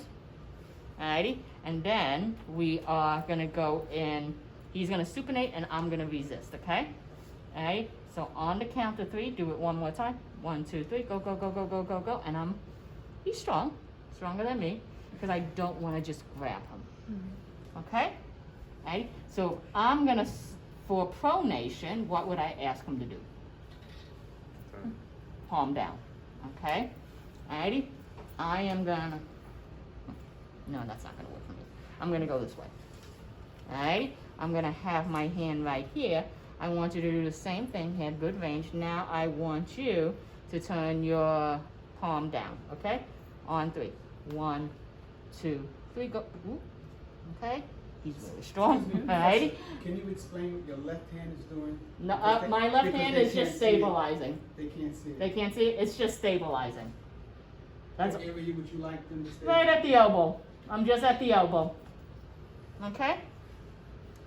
Alrighty, and then we are gonna go in, he's gonna supinate and I'm gonna resist, okay? Alright, so on the count of 3, do it one more time. 1, 2, 3, go, go, go, go, go, go, go, and he's strong, stronger than me, because I don't wanna just grab him. Okay? Alright, so I'm gonna, for pronation, what would I ask him to do? Palm down, okay? Alrighty, I am gonna, no, that's not gonna work for me. I'm gonna go this way. Alright, I'm gonna have my hand right here. I want you to do the same thing, have good range. Now I want you to turn your palm down, okay? On 3. 1, 2, 3, go. Ooh. Okay? He's really strong. Alrighty? Can you explain what your left hand is doing? No, my left hand is just stabilizing. They can't see it. They can't see it? It's just stabilizing. That's What area would you like them to stay? right at the elbow. I'm just at the elbow. Okay?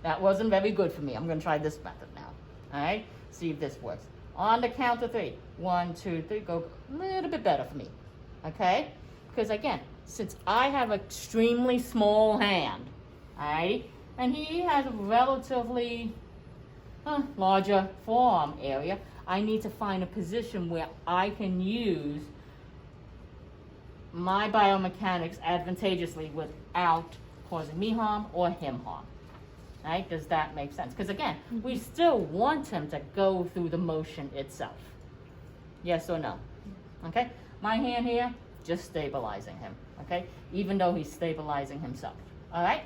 That wasn't very good for me. I'm going to try this method now. Alright? See if this works. On the count of 3. 1, 2, 3. Go a little bit better for me. Okay? Because again, since I have an extremely small hand, alright, and he has a relatively larger forearm area, I need to find a position where I can use my biomechanics advantageously without causing me harm or him harm. Right? Does that make sense? Because again, we still want him to go through the motion itself. Yes or no? Okay? My hand here, just stabilizing him. Okay? Even though he's stabilizing himself. Alright?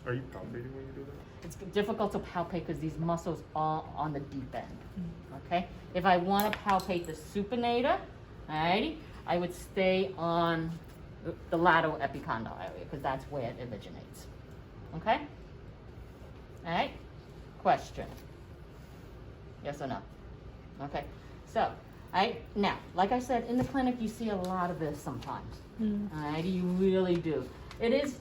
Are you palpating when you do that? It's difficult to palpate because these muscles are on the deep end. Okay? If I want to palpate the supinator, alrighty, I would stay on the lateral epicondyle area because that's where it originates. Okay? Alright? Question. Yes or no? Okay. So, now, like I said, in the clinic you see a lot of this sometimes. Alright? You really do. It is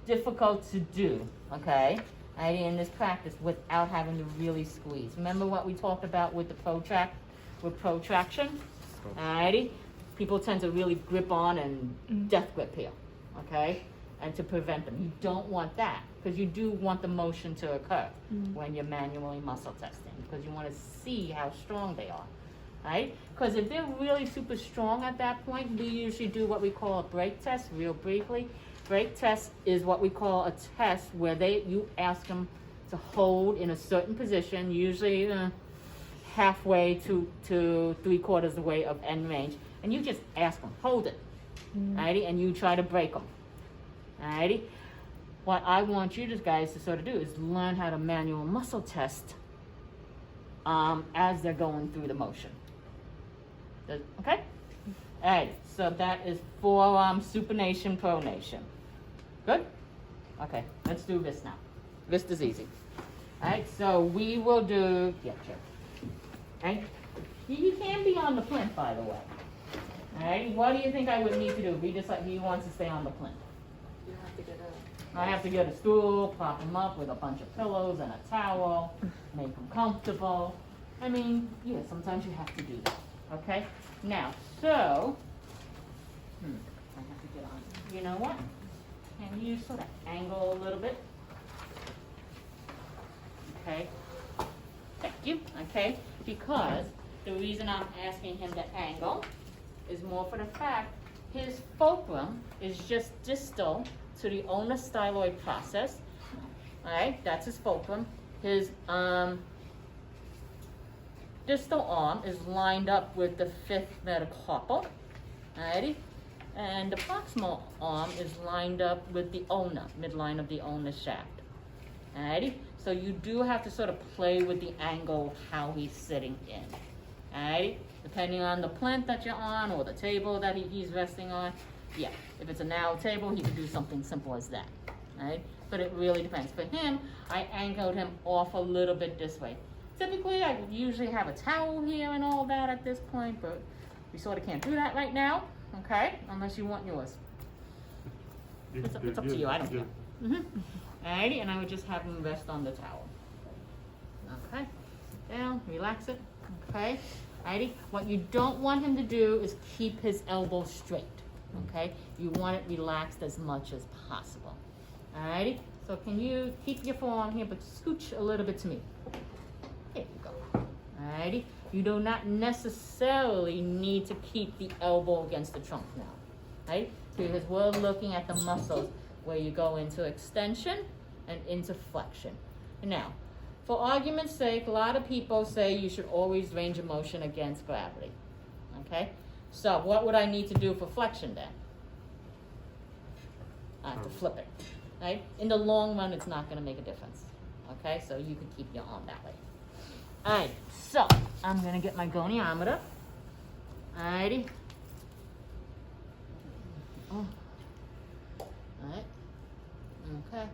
difficult to do, okay, in this practice without having to really squeeze. Remember what we talked about with the protraction? Alrighty? People tend to really grip on and death grip here, okay? And to prevent them. You don't want that, because you do want the motion to occur when you're manually muscle testing, because you want to see how strong they are, right? Because if they're really super strong at that point, we usually do what we call a break test, real briefly. Break test is what we call a test where you ask them to hold in a certain position, usually halfway to 3/4 the way of end range, and you just ask them, hold it, alrighty, and you try to break them, alrighty. What I want you guys to sort of do is learn how to manual muscle test as they're going through the motion. Okay? Alright, so that is forearm supination, pronation. Good? Okay, let's do this now. This is easy. Alright, so we will do, yeah, sure. Alright, he can be on the plinth, by the way. Alright, what do you think I would need to do? He wants to stay on the plinth. You have to get up. I have to get a stool, prop him up with a bunch of pillows and a towel, make him comfortable. I mean, yeah, sometimes you have to do that, okay? Now, so, I have to get on. You know what? Can you sort of angle a little bit? Okay. Thank you, okay? Because the reason I'm asking him to angle is more for the fact his fulcrum is just distal to the ulnar styloid process. Alright, that's his fulcrum. His distal arm is lined up with the 5th metacarpal. Alrighty? And the proximal arm is lined up with the ulna, midline of the ulnar shaft. Alrighty? So you do have to sort of play with the angle how he's sitting in. Alrighty? Depending on the plinth that you're on or the table that he's resting on. Yeah, if it's a narrow table, he could do something simple as that. Alright? But it really depends. For him, I angled him off a little bit this way. Typically, I would usually have a towel here and all that at this point, but we sort of can't do that right now. Okay? Unless you want yours. It's up to you, I don't care. Alrighty, and I would just have him rest on the towel. Okay, down, relax it. Okay, alrighty. What you don't want him to do is keep his elbow straight. Okay, you want it relaxed as much as possible. Alrighty, so can you keep your forearm here, but scooch a little bit to me. There you go. Alrighty, you do not necessarily need to keep the elbow against the trunk now. Right? Because we're looking at the muscles where you go into extension and into flexion. Now, for argument's sake, a lot of people say you should always range of motion against gravity. Okay? So what would I need to do for flexion then? I have to flip it. Right? In the long run, it's not going to make a difference. Okay? So you can keep your arm that way. Alright, so I'm going to get my goniometer. Alrighty. Oh. Alright. Okay.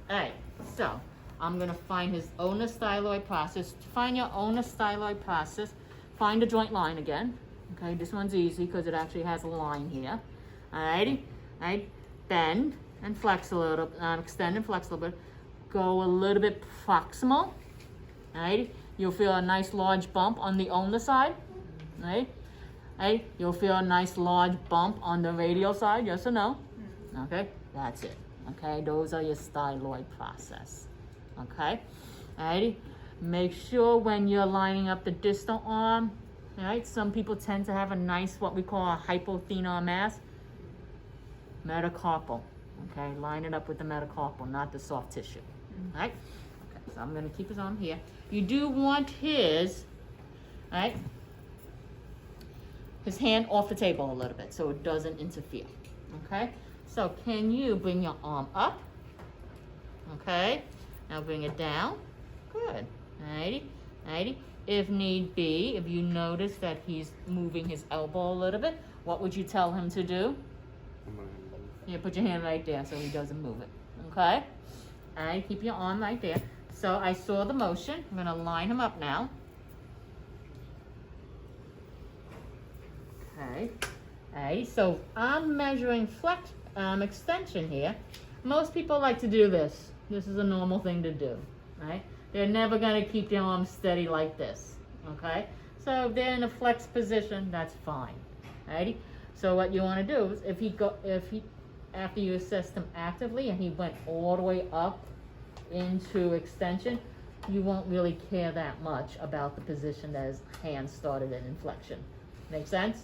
Alright, so I'm going to find his ulnar styloid process. To find your ulnar styloid process, find the joint line again. Okay, this one's easy because it actually has a line here. Alrighty. Alright, bend and flex a little, extend and flex a little bit. Go a little bit proximal. Alright, you'll feel a nice large bump on the ulnar side. Right? Right? You'll feel a nice large bump on the radial side, yes or no? Okay, that's it. Okay, those are your styloid process. Okay, alrighty. Make sure when you're lining up the distal arm, alright, some people tend to have a nice, what we call a hypothenar mass. Metacarpal. Okay, line it up with the metacarpal, not the soft tissue. Alright? Okay, so I'm going to keep his arm here. You do want his, alright, his hand off the table a little bit so it doesn't interfere. Okay? So can you bring your arm up? Okay. Now bring it down. Good. Alrighty. Alrighty. If need be, if you notice that he's moving his elbow a little bit, what would you tell him to do? Yeah, put your hand right there so he doesn't move it. Okay? Alright, keep your arm right there. So I saw the motion. I'm going to line him up now. Okay. Alright, so I'm measuring extension here. Most people like to do this. This is a normal thing to do, right? They're never going to keep their arms steady like this, okay? So if they're in a flex position, that's fine. Alrighty? So what you want to do is after you assessed him actively and he went all the way up into extension, you won't really care that much about the position that his hand started in flexion. Make sense?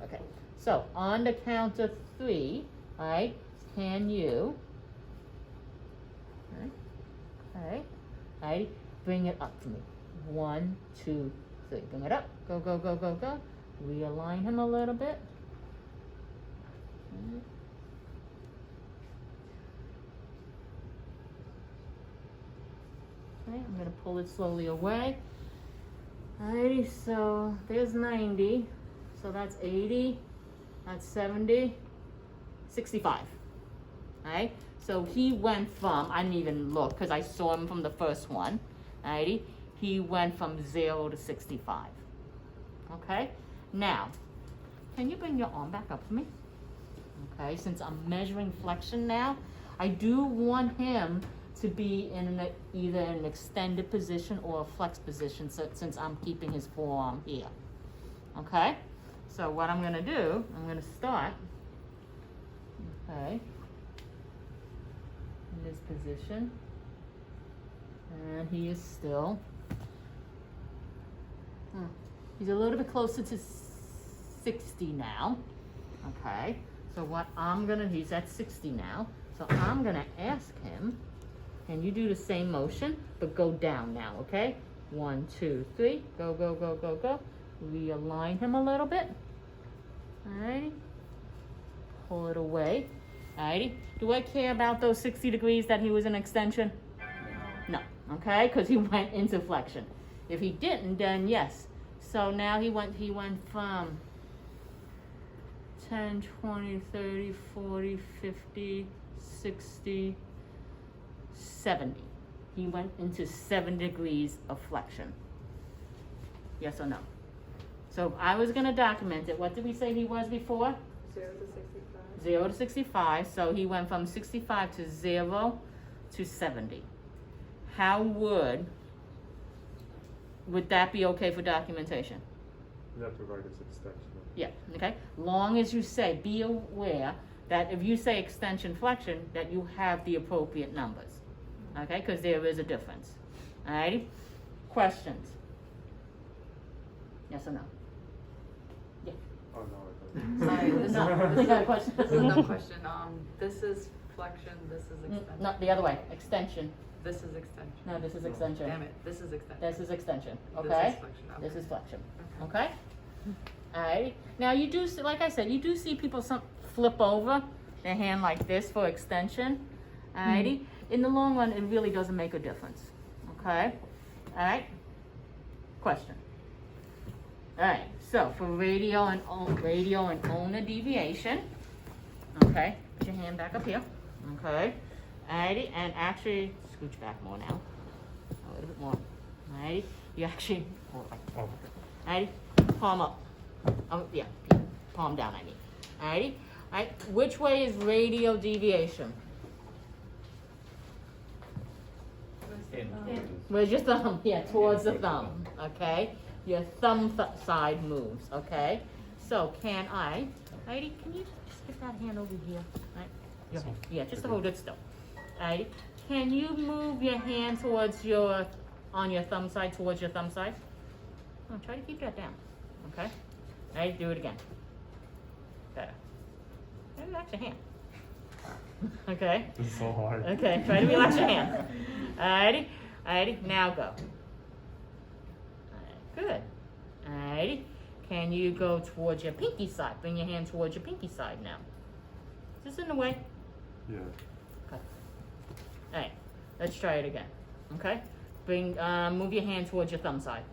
Okay. So on the count of 3, alright, can you, alright, bring it up for me. 1, 2, 3. Bring it up. Go, go, go, go, go. Realign him a little bit. Okay, I'm going to pull it slowly away. Alrighty, so there's 90. So that's 80. That's 70. 65. Alright, so he went from, I didn't even look because I saw him from the first one. Alrighty, he went from 0 to 65. Okay, now, can you bring your arm back up for me? Okay, since I'm measuring flexion now, I do want him to be in either an extended position or a flex position, so, since I'm keeping his forearm here. Okay, so what I'm going to do, I'm going to start, okay, in this position, and he is still, he's a little bit closer to 60 now. Okay, so what I'm gonna, he's at 60 now, so I'm gonna ask him, can you do the same motion, but go down now, okay? 1, 2, 3, go, go, go, go, go. Realign him a little bit. Alrighty, pull it away. Alrighty, do I care about those 60 degrees that he was in extension? No, okay, because he went into flexion. If he didn't, then yes. So now he went from 10, 20, 30, 40, 50, 60, 70. He went into 7 degrees of flexion. Yes or no? So I was going to document it. What did we say he was before? 0 to 65. 0 to 65. So he went from 65 to 0 to 70. How would that be okay for documentation? You have to write this extension. Yeah, okay. Long as you say, be aware that if you say extension flexion, that you have the appropriate numbers. Okay, because there is a difference. Alrighty? Questions? Yes or no? Yeah. Oh, no, I Sorry, this No. You got a question? This is no question. This is flexion, this is extension. No, the other way. Extension. This is extension. No, this is extension. Damn it, this is extension. This is extension. This Okay? is flexion, okay. This is flexion. Okay. Okay? Alright. Now you do, like I said, you do see people flip over their hand like this for extension. Alrighty? In the long run, it really doesn't make a difference. Okay? Alright? Question. Alright, so for radial and ulnar deviation, okay, put your hand back up here. Okay? Alrighty, and actually, scooch back more now. A little bit more. Alrighty? You actually, Oh. alrighty, palm up. Yeah, palm down, I mean. Alrighty? Alright, which way is radial deviation? Where's your thumb? Yeah, towards the thumb, okay? Your thumb side moves, okay? So can I, alrighty, can you just get that hand over here? Right? Your hand. Yeah, just hold it still. Alrighty, can you move your hand towards on your thumb side, towards your thumb side? Oh, try to keep that down, okay? Alright, do it again. Better. Try to relax your hand. Okay? This is so hard. Okay, try to relax your hand. Alrighty, alrighty, now go. Good. Alrighty, can you go towards your pinky side? Bring your hand towards your pinky side now. Is this in the way? Yeah. Okay. Alright, let's try it again. Okay? Move your hand towards your thumb side.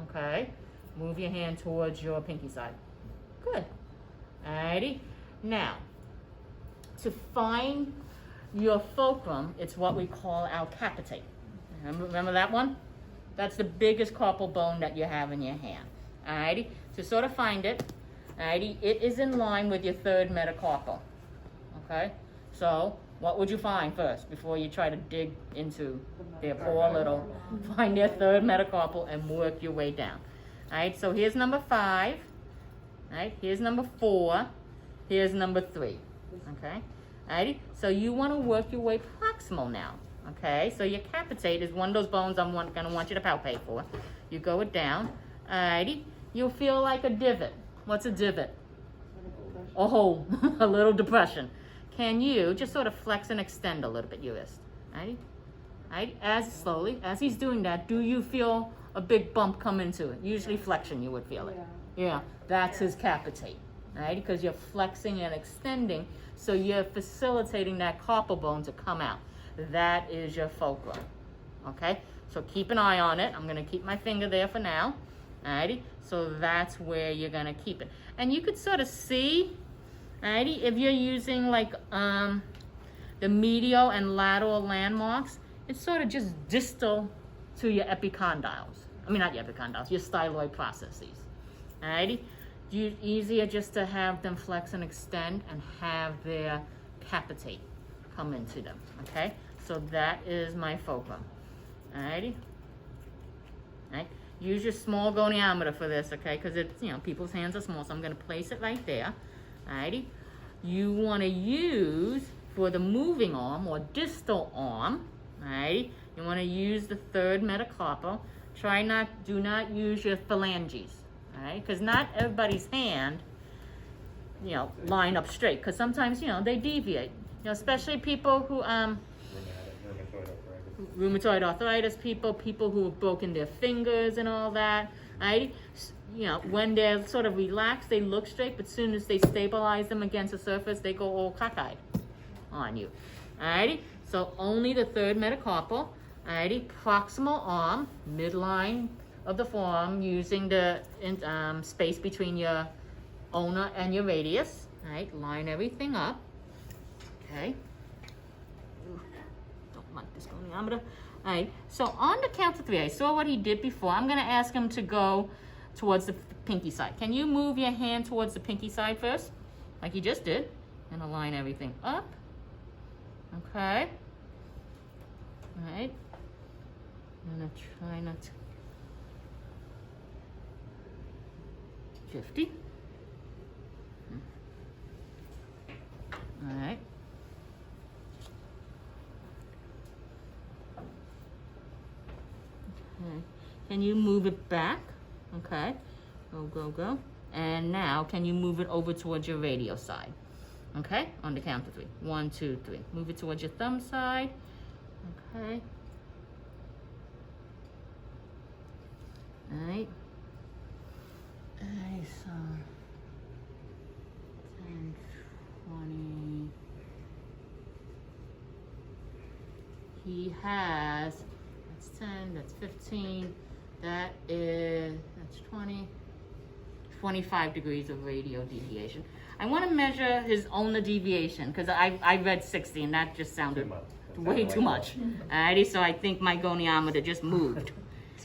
Okay? Move your hand towards your pinky side. Good. Alrighty, now, to find your fulcrum, it's what we call our capitate. Remember that one? That's the biggest carpal bone that you have in your hand. Alrighty? To sort of find it, alrighty, it is in line with your third metacarpal. Okay? So, what would you find first before you try to dig into their poor little, find their third metacarpal and work your way down? All right, so here's number 5. All right, here's number 4. Here's number 3. Okay, all right, so you want to work your way proximal now. Okay, so your capitate is one of those bones I'm going to want you to palpate for. You go it down. Alrighty, you'll feel like a divot. What's a divot? A hole, a little depression. Can you just sort of flex and extend a little bit your wrist? Alrighty, alright. As slowly as he's doing that, do you feel a big bump come into it? Usually flexion, you would feel it. Yeah, that's his capitate. Alright, because you're flexing and extending, so you're facilitating that carpal bone to come out. That is your fulcrum. Okay, so keep an eye on it. I'm going to keep my finger there for now. Alrighty, so that's where you're going to keep it. And you could sort of see, alrighty, if you're using like the medial and lateral landmarks, it's sort of just distal to your epicondyles. I mean, not your epicondyles, your styloid processes. Alrighty, easier just to have them flex and extend and have their capitate come into them. Okay, so that is my fulcrum. Alrighty. Alright. Use your small goniometer for this, okay? Because it's, you know, people's hands are small, so I'm going to place it right there. Alrighty. You want to use, for the moving arm or distal arm, alrighty, you want to use the third metacarpal. Do not use your phalanges, alright? Because not everybody's hand, you know, line up straight. Because sometimes, you know, they deviate. You know, especially people who, rheumatoid arthritis people who have broken their fingers and all that, right? You know, when they're sort of relaxed, they look straight, but as soon as they stabilize them against the surface, they go all cockeyed on you. Alrighty, so only the third metacarpal, alrighty, proximal arm, midline of the forearm, using the space between your ulnar and your radius. Alright, line everything up. Okay. Don't like this goniometer. Alright, so on the count of 3, I saw what he did before. I'm going to ask him to go towards the pinky side. Can you move your hand towards the pinky side first? Like he just did. And align everything up. Okay. Alright. I'm going to try not to. 50. Alright. Okay. Can you move it back? Okay. Go. And now, can you move it over towards your radial side? Okay, on the count of 3. 1, 2, 3. Move it towards your thumb side. Okay. Alright. Alright, so 10, 20. He has, that's 10, that's 15, that's 20, 25 degrees of radial deviation. I want to measure his ulnar deviation because I read 60 and that just sounded way too much. Alrighty, so I think my goniometer just moved.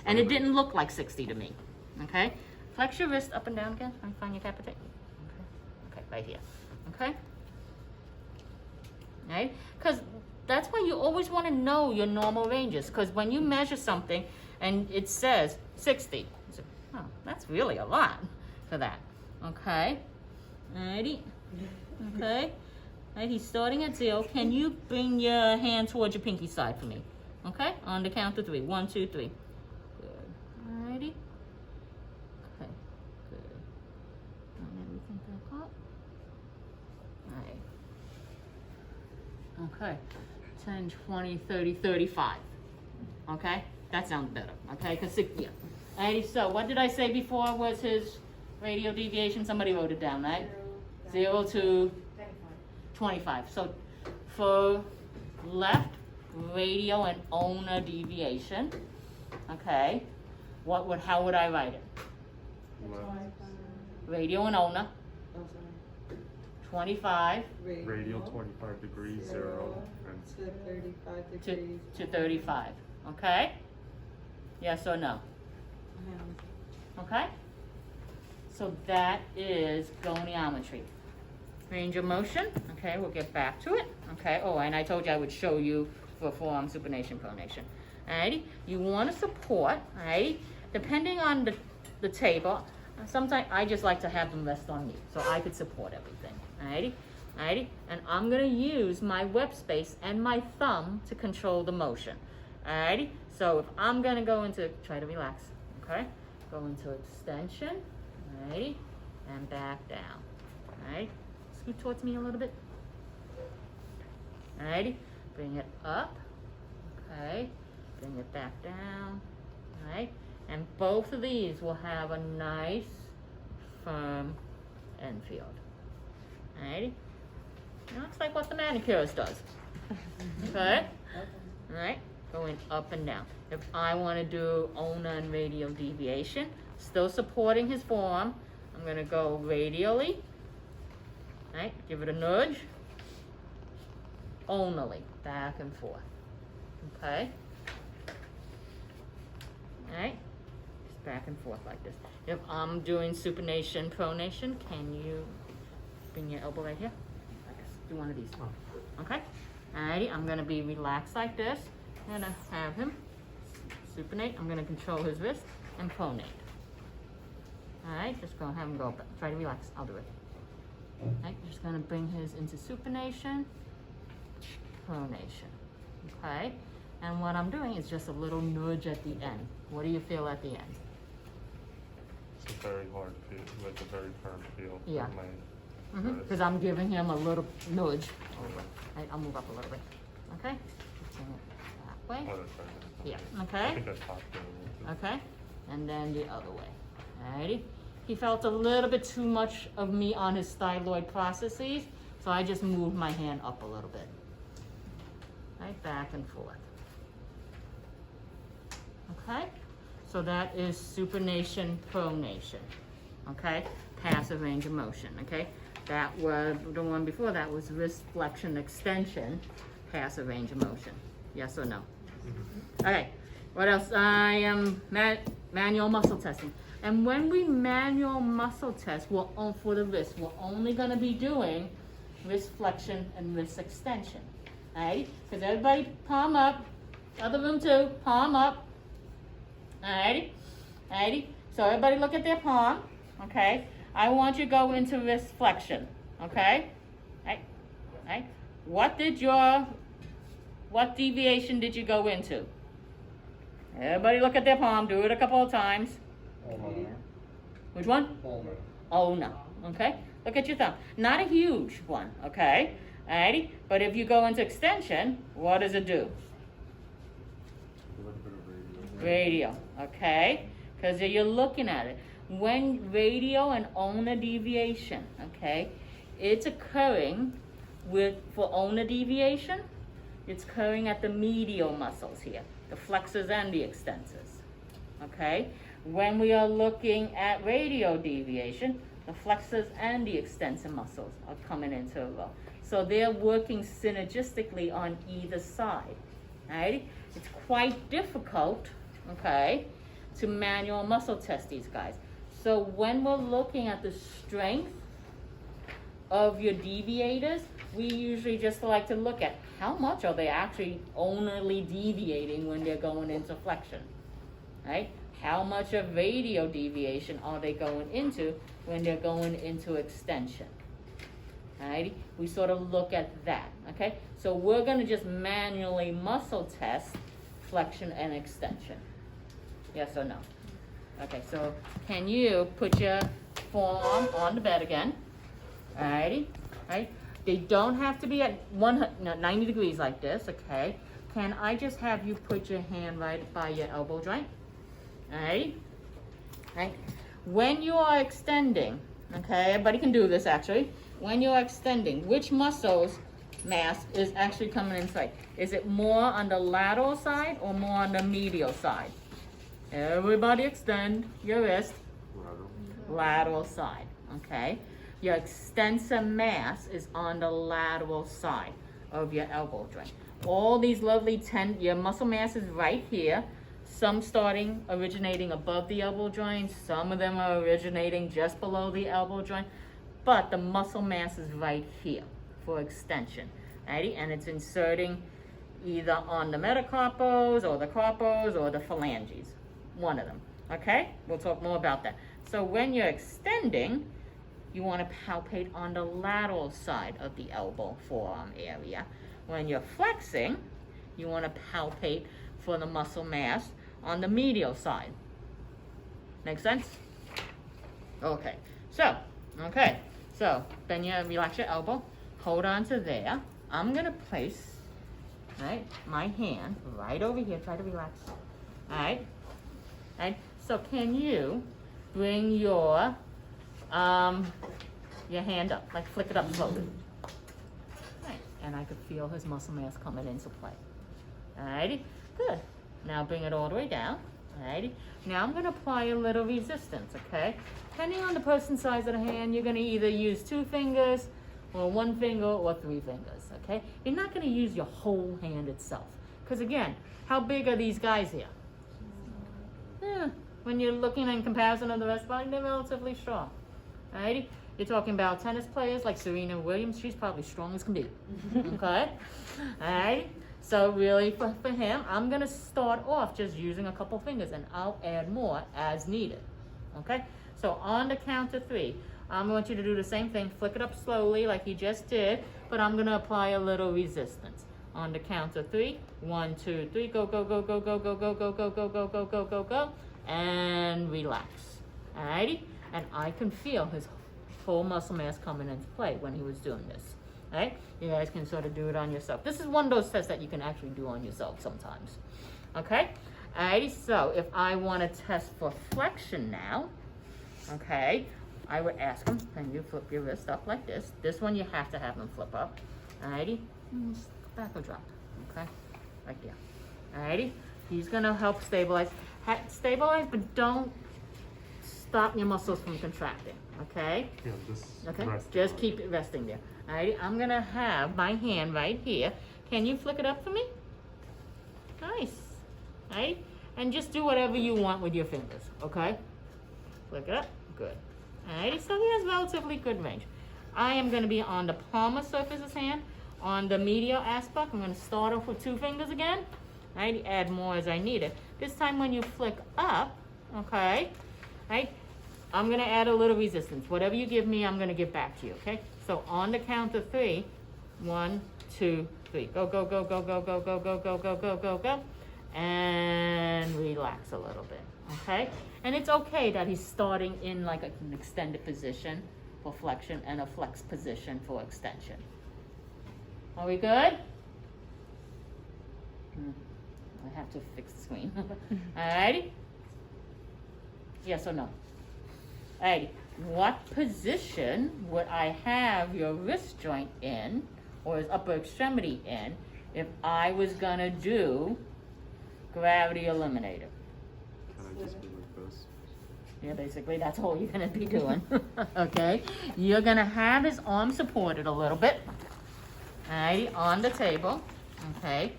And it didn't look like 60 to me. Okay? Flex your wrist up and down again. Try and find your capitate. Okay, right here. Okay? Right? Because that's why you always want to know your normal ranges. Because when you measure something and it says 60, you say, oh, that's really a lot for that. Okay? Alrighty. Okay? Alright, he's starting at 0. Can you bring your hand towards your pinky side for me? Okay? On the count of 3. 1, 2, 3. Good. Alrighty. Okay. Good. Line everything back up. Alright. Okay. 10, 20, 30, 35. Okay? That sounds better. Okay? Because, yeah. Alrighty, so what did I say before was his radial deviation? Somebody wrote it down, right? 0 to 25. So for left radial and ulnar deviation, okay, how would I write it? Radial and ulnar. 25 Radial 25 degrees, 0, and To 35 degrees. to 35. Okay? Yes or no? Okay? So that is goniometry. range of motion. Okay, we'll get back to it. Okay, oh, and I told you I would show you for forearm supination, pronation. Alrighty, you want to support, alrighty, depending on the table. Sometimes I just like to have them rest on me so I could support everything. Alrighty, alrighty, and I'm gonna use my web space and my thumb to control the motion. Alrighty, so if I'm gonna go into, try to relax, okay? Go into extension, alrighty, and back down. Alright, scoot towards me a little bit. Alrighty, bring it up, okay, bring it back down, alright, and both of these will have a nice, firm end field. Alrighty, looks like what the manicurist does. Okay, alright, going up and down. If I want to do ulnar and radial deviation, still supporting his forearm, I'm going to go radially, alright, give it a nudge, ulnarly, back and forth. Okay, alright, just back and forth like this. If I'm doing supination, pronation, can you bring your elbow right here? I guess do one of these. Okay, alrighty, I'm gonna be relaxed like this. I'm gonna have him supinate. I'm gonna control his wrist and pronate. Alright, just gonna have him go up. Try to relax. I'll do it. Alright, just gonna bring his into supination, pronation. Okay, and what I'm doing is just a little nudge at the end. What do you feel at the end? It's a very hard feel, like a very firm feel. Yeah. in my Because wrist. I'm giving him a little nudge over. I'll move up a little bit. Okay? Bring it that way. Oh, that's right. Yeah, I okay? think I popped it a little bit. Okay? And then the other way. Alrighty? He felt a little bit too much of me on his styloid processes, so I just moved my hand up a little bit. Right, back and forth. Okay? So that is supination, pronation. Okay? Passive range of motion. Okay? That was, the one before that was wrist flexion extension, passive range of motion. Yes or no? Okay, what else? I am manual muscle testing. And when we manual muscle test, for the wrist, we're only gonna be doing wrist flexion and wrist extension. Alright? Because everybody palm up, other room too, palm up. Alrighty? Alrighty? So everybody look at their palm, okay? I want you to go into wrist flexion, okay? Right? Right? What deviation did you go into? Everybody look at their palm, do it a couple of times. Which one? Ulnar, okay? Look at your thumb. Not a huge one, okay? Alrighty? But if you go into extension, what does it do? A little bit of Radial, okay? Because you're looking at it. When radial and ulnar deviation, okay, it's occurring for ulnar deviation, it's occurring at the medial muscles here, the flexors and the extensors, okay? When we are looking at radial deviation, the flexors and the extensor muscles are coming into a row. So they're working synergistically on either side, right? It's quite difficult, okay, to manual muscle test these guys. So when we're looking at the strength of your deviators, we usually just like to look at how much are they actually ulnarly deviating when they're going into flexion, right? How much of radial deviation are they going into when they're going into extension? Alrighty, we sort of look at that, okay? So we're gonna just manually muscle test flexion and extension. Yes or no? Okay, so can you put your forearm on the bed again? Alrighty, right? They don't have to be at 90 degrees like this, okay? Can I just have you put your hand right by your elbow joint? Alrighty, right? When you are extending, okay, everybody can do this actually. When you're extending, which muscles mass is actually coming inside? Is it more on the lateral side or more on the medial side? Everybody extend your wrist. Lateral side, okay? Your extensor mass is on the lateral side of your elbow joint. All these lovely your muscle mass is right here. Some originating above the elbow joint. Some of them are originating just below the elbow joint. but the muscle mass is right here for extension, alrighty? And it's inserting either on the metacarpals or the carpals or the phalanges, one of them, okay? We'll talk more about that. So when you're extending, you want to palpate on the lateral side of the elbow forearm area. When you're flexing, you want to palpate for the muscle mass on the medial side. Make sense? Okay, so then you relax your elbow, hold on to there. I'm gonna place, right, my hand right over here, try to relax, all right, so can you bring your hand up, like flick it up slowly, right, and I could feel his muscle mass coming into play, alrighty, good. Now bring it all the way down, alrighty. Now I'm gonna apply a little resistance, okay? Depending on the person's size of the hand, you're gonna either use 2 fingers, or 1 finger, or 3 fingers, okay? You're not gonna use your whole hand itself. Because again, how big are these guys here? When you're looking in comparison of the rest of the body, they're relatively strong, alrighty? You're talking about tennis players like Serena Williams, she's probably strong as can be, okay? Alright? So really for him, I'm gonna start off just using a couple fingers and I'll add more as needed, okay? So on the count of 3, I want you to do the same thing, flick it up slowly like you just did, but I'm gonna apply a little resistance. On the count of 3, 1, 2, 3, go, go, go, go, go, go, go, go, go, go, go, go, go, go, go, and relax, alrighty? And I can feel his whole muscle mass coming into play when he was doing this. Right? You guys can sort of do it on yourself. This is one of those tests that you can actually do on yourself sometimes. Okay? Alrighty, so if I want to test for flexion now, okay, I would ask him, can you flip your wrist up like this? This one you have to have him flip up. Alrighty? Back or drop. Okay? Right there. Alrighty? He's going to help stabilize. Stabilize, but don't stop your muscles from contracting. Okay? Yeah, just Okay, rest just on keep it resting there. Alrighty, I'm gonna have my hand right here. Can you flick it up for me? Nice. Alright, and just do whatever you want with your fingers, okay? Flick it up, good. Alrighty, so he has relatively good range. I am gonna be on the palmar surface of his hand. On the medial aspect, I'm gonna start off with 2 fingers again. Alrighty, add more as I need it. This time when you flick up, okay, right? I'm gonna add a little resistance. Whatever you give me, I'm gonna give back to you, okay? So on the count of 3, 1, 2, 3. Go, go, go, go, go, go, go, go, go, go, go, go, go. And relax a little bit, okay? And it's okay that he's starting in like an extended position for flexion and a flex position for extension. Are we good? I have to fix the screen. Alrighty? Yes or no? Alrighty, what position would I have your wrist joint in, or his upper extremity in, if I was gonna do gravity eliminator? Can I just be like this? Yeah, basically, that's all you're gonna be doing, okay? You're gonna have his arm supported a little bit, alrighty, on the table, okay?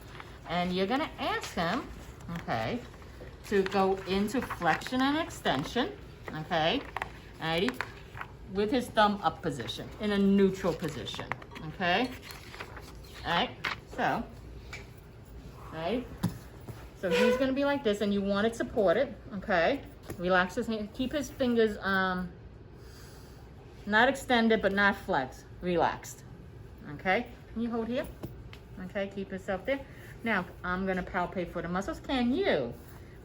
And you're gonna ask him, okay, to go into flexion and extension, okay? Alrighty, with his thumb up position, in a neutral position, okay? Alright, so he's gonna be like this, and you want it supported, okay? Relax his hand, keep his fingers, not extended, but not flexed, relaxed, okay? Can you hold here? Okay, keep yourself there. Now, I'm gonna palpate for the muscles. Can you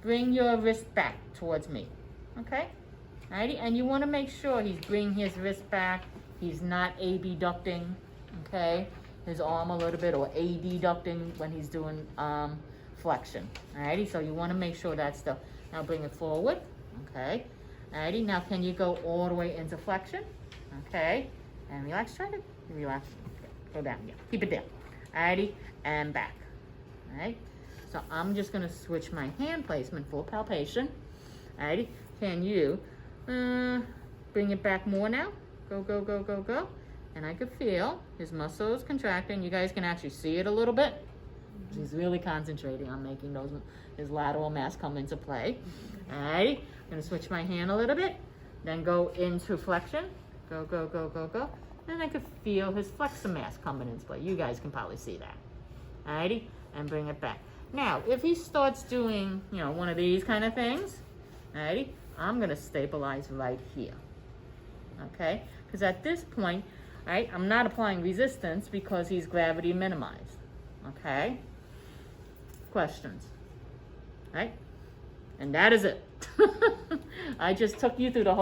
bring your wrist back towards me, okay? Alrighty, and you want to make sure he's bringing his wrist back. He's not abducting, okay, his arm a little bit, or adducting when he's doing flexion. Alrighty, so you want to make sure that's the. Now bring it forward, okay. Alrighty, now can you go all the way into flexion, okay, and relax. Try to relax. Okay. Go down, yeah. Keep it down. Alrighty, and back. Alright, so I'm just gonna switch my hand placement for palpation. Alrighty, can you? Bring it back more now. Go, go, go, go, go. And I could feel his muscles contracting. You guys can actually see it a little bit. He's really concentrating on making his lateral mass come into play. Alrighty, I'm gonna switch my hand a little bit. Then go into flexion. Go, go, go, go, go. And I could feel his flexor mass coming into play. You guys can probably see that. Alrighty? And bring it back. Now, if he starts doing, you know, one of these kind of things, alrighty, I'm gonna stabilize right here. Okay? Because at this point, right, I'm not applying resistance because he's gravity minimized. Okay? Questions? Right? And that is it. I just took you through the whole